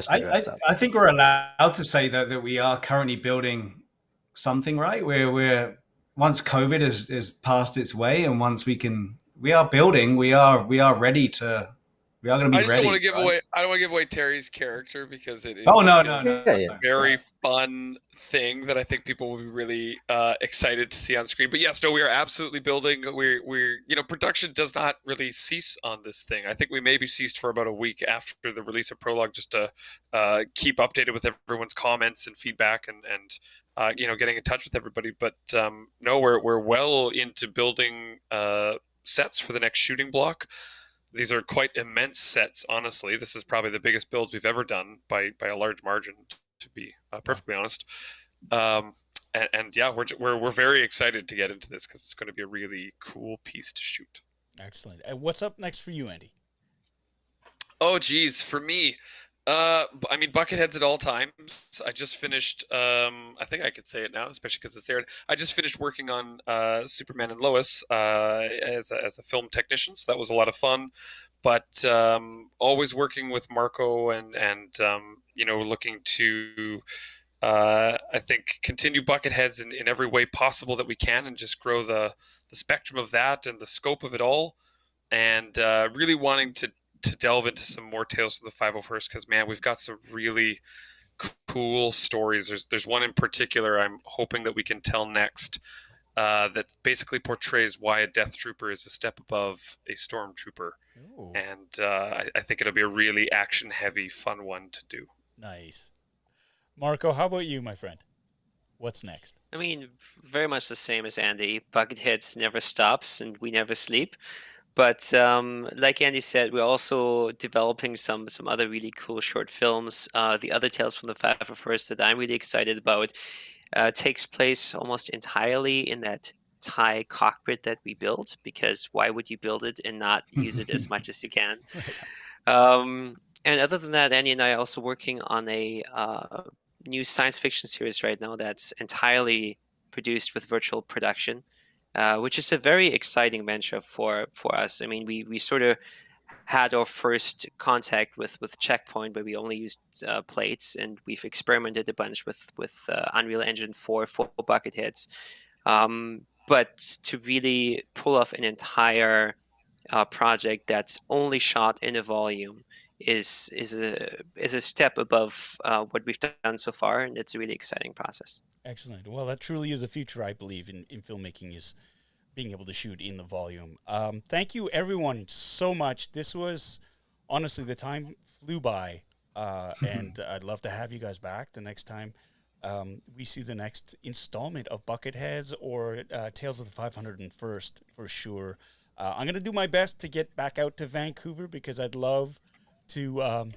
I think we're allowed to say that we are currently building something, right? We're once COVID is passed its way, and once we are building, we are ready to. We are going to be ready. I don't want to give away Terry's character because it is a very fun thing that I think people will be really excited to see on screen. But yes, we are absolutely building. We're production does not really cease on this thing. I think we maybe ceased for about a week after the release of Prologue, just to keep updated with everyone's comments and feedback and getting in touch with everybody. But we're well into building sets for the next shooting block. These are quite immense sets, honestly. This is probably the biggest builds we've ever done by a large margin, to be perfectly honest. We're very excited to get into this because it's going to be a really cool piece to shoot. Excellent. And what's up next for you, Andy? Oh, geez, for me, Bucketheads at all times. I just finished. I think I could say it now, especially because it's aired. I just finished working on Superman and Lois as a film technician, so that was a lot of fun. But always working with Marco and looking to I think continue Bucketheads in every way possible that we can, and just grow the spectrum of that and the scope of it all, and really wanting to delve into some more Tales from the 501st, because man, we've got some really cool stories. There's one in particular I'm hoping that we can tell next that basically portrays why a Death Trooper is a step above a Stormtrooper. Ooh. And I think it'll be a really action heavy, fun one to do. Nice. Marco, how about you, my friend? What's next? I mean, very much the same as Andy. Bucketheads never stops and we never sleep. But like Andy said, we're also developing some other really cool short films. The other Tales from the 501st that I'm really excited about takes place almost entirely in that TIE cockpit that we built, because why would you build it and not use it as much as you can? And other than that, Andy and I are also working on a new science fiction series right now that's entirely produced with virtual production. Which is a very exciting venture for us. I mean, we sort of had our first contact with Checkpoint, where we only used plates, and we've experimented a bunch with Unreal Engine 4 for Bucketheads. But to really pull off an entire project that's only shot in a volume is a step above what we've done so far, and it's a really exciting process. Excellent. Well, that truly is a future, I believe, in filmmaking, is being able to shoot in the volume. Thank you, everyone, so much. This was, honestly, the time flew by, and I'd love to have you guys back the next time we see the next installment of Bucketheads or Tales of the 501st, for sure. I'm going to do my best to get back out to Vancouver, because I'd love to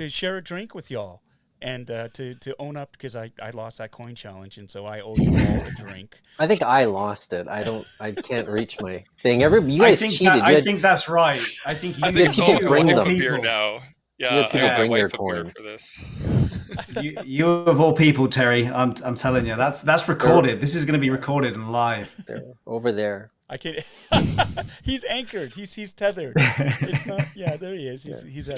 share a drink with y'all. And to own up, because I lost that coin challenge, and so I owe you all a drink. I think I lost it. I can't reach my thing. You guys cheated. I think that's right. I think you I think people I'll bring wife them. a beer now. You Yeah, have people I bring might their wife a beer coins. for this. you of all people, Terry. I'm telling you, that's recorded. This is going to be recorded and live. They're over there. I can't. He's anchored. He's tethered. It's not. Yeah, there he is. He's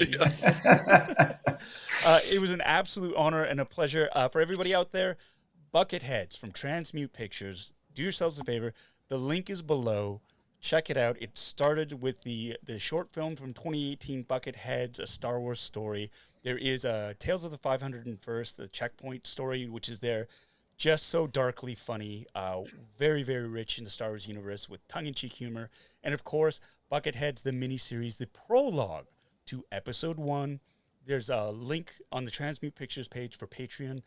it was an absolute honor and a pleasure for everybody out there. Bucketheads from Transmute Pictures. Do yourselves a favor. The link is below. Check it out. It started with the short film from 2018, Bucketheads, a Star Wars story. There is Tales of the 501st, the Checkpoint story, which is there. Just so darkly funny, very, very rich in the Star Wars universe with tongue-in-cheek humor. And, of course, Bucketheads, the miniseries, the prologue to Episode 1. There's a link on the Transmute Pictures page for Patreon.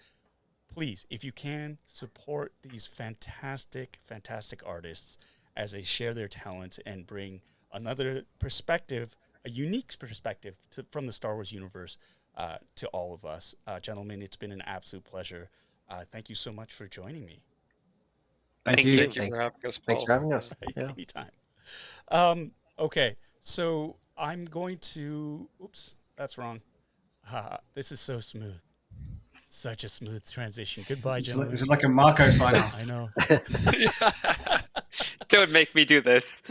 Please, if you can, support these fantastic, fantastic artists as they share their talents and bring another perspective, a unique perspective from the Star Wars universe to all of us. Gentlemen, it's been an absolute pleasure. Thank you so much for joining me. Thank you. Thank you for having us, Paul. Thanks for having us. Yeah. Anytime. Okay, so I'm going to... Oops, that's wrong. This is so smooth. Such a smooth transition. Goodbye, gentlemen. Is it like a Marco sign-off? I know. Don't make me do this.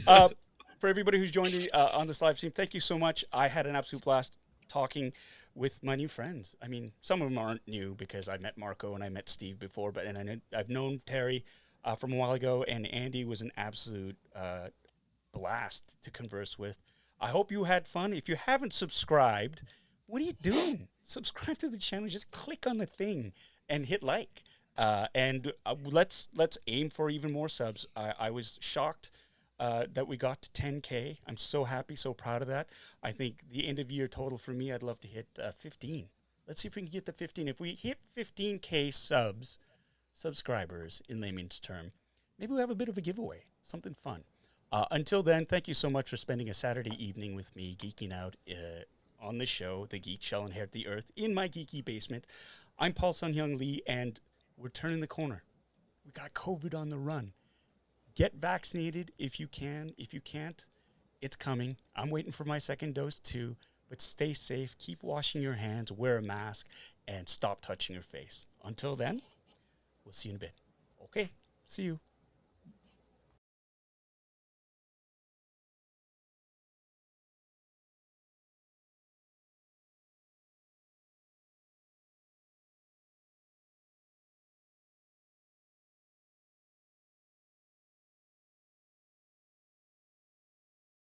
For everybody who's joined me on this live stream, thank you so much. I had an absolute blast talking with my new friends. I mean, some of them aren't new, because I met Marco and I met Steve before, but I've known Terry from a while ago, and Andy was an absolute blast to converse with. I hope you had fun. If you haven't subscribed, what are you doing? Subscribe to the channel. Just click on the thing and hit like. And let's aim for even more subs. I was shocked that we got to 10K. I'm so happy, so proud of that. I think the end of year total for me, I'd love to hit 15. Let's see if we can get to 15. If we hit 15K subscribers in layman's term, maybe we'll have a bit of a giveaway, something fun. Until then, thank you so much for spending a Saturday evening with me, geeking out on the show, The Geek Shall Inherit the Earth, in my geeky basement. I'm Paul Sun-Hyung Lee, and we're turning the corner. We got COVID on the run. Get vaccinated if you can. If you can't, it's coming. I'm waiting for my second dose too. But stay safe. Keep washing your hands. Wear a mask. And stop touching your face. Until then, we'll see you in a bit. Okay. See you.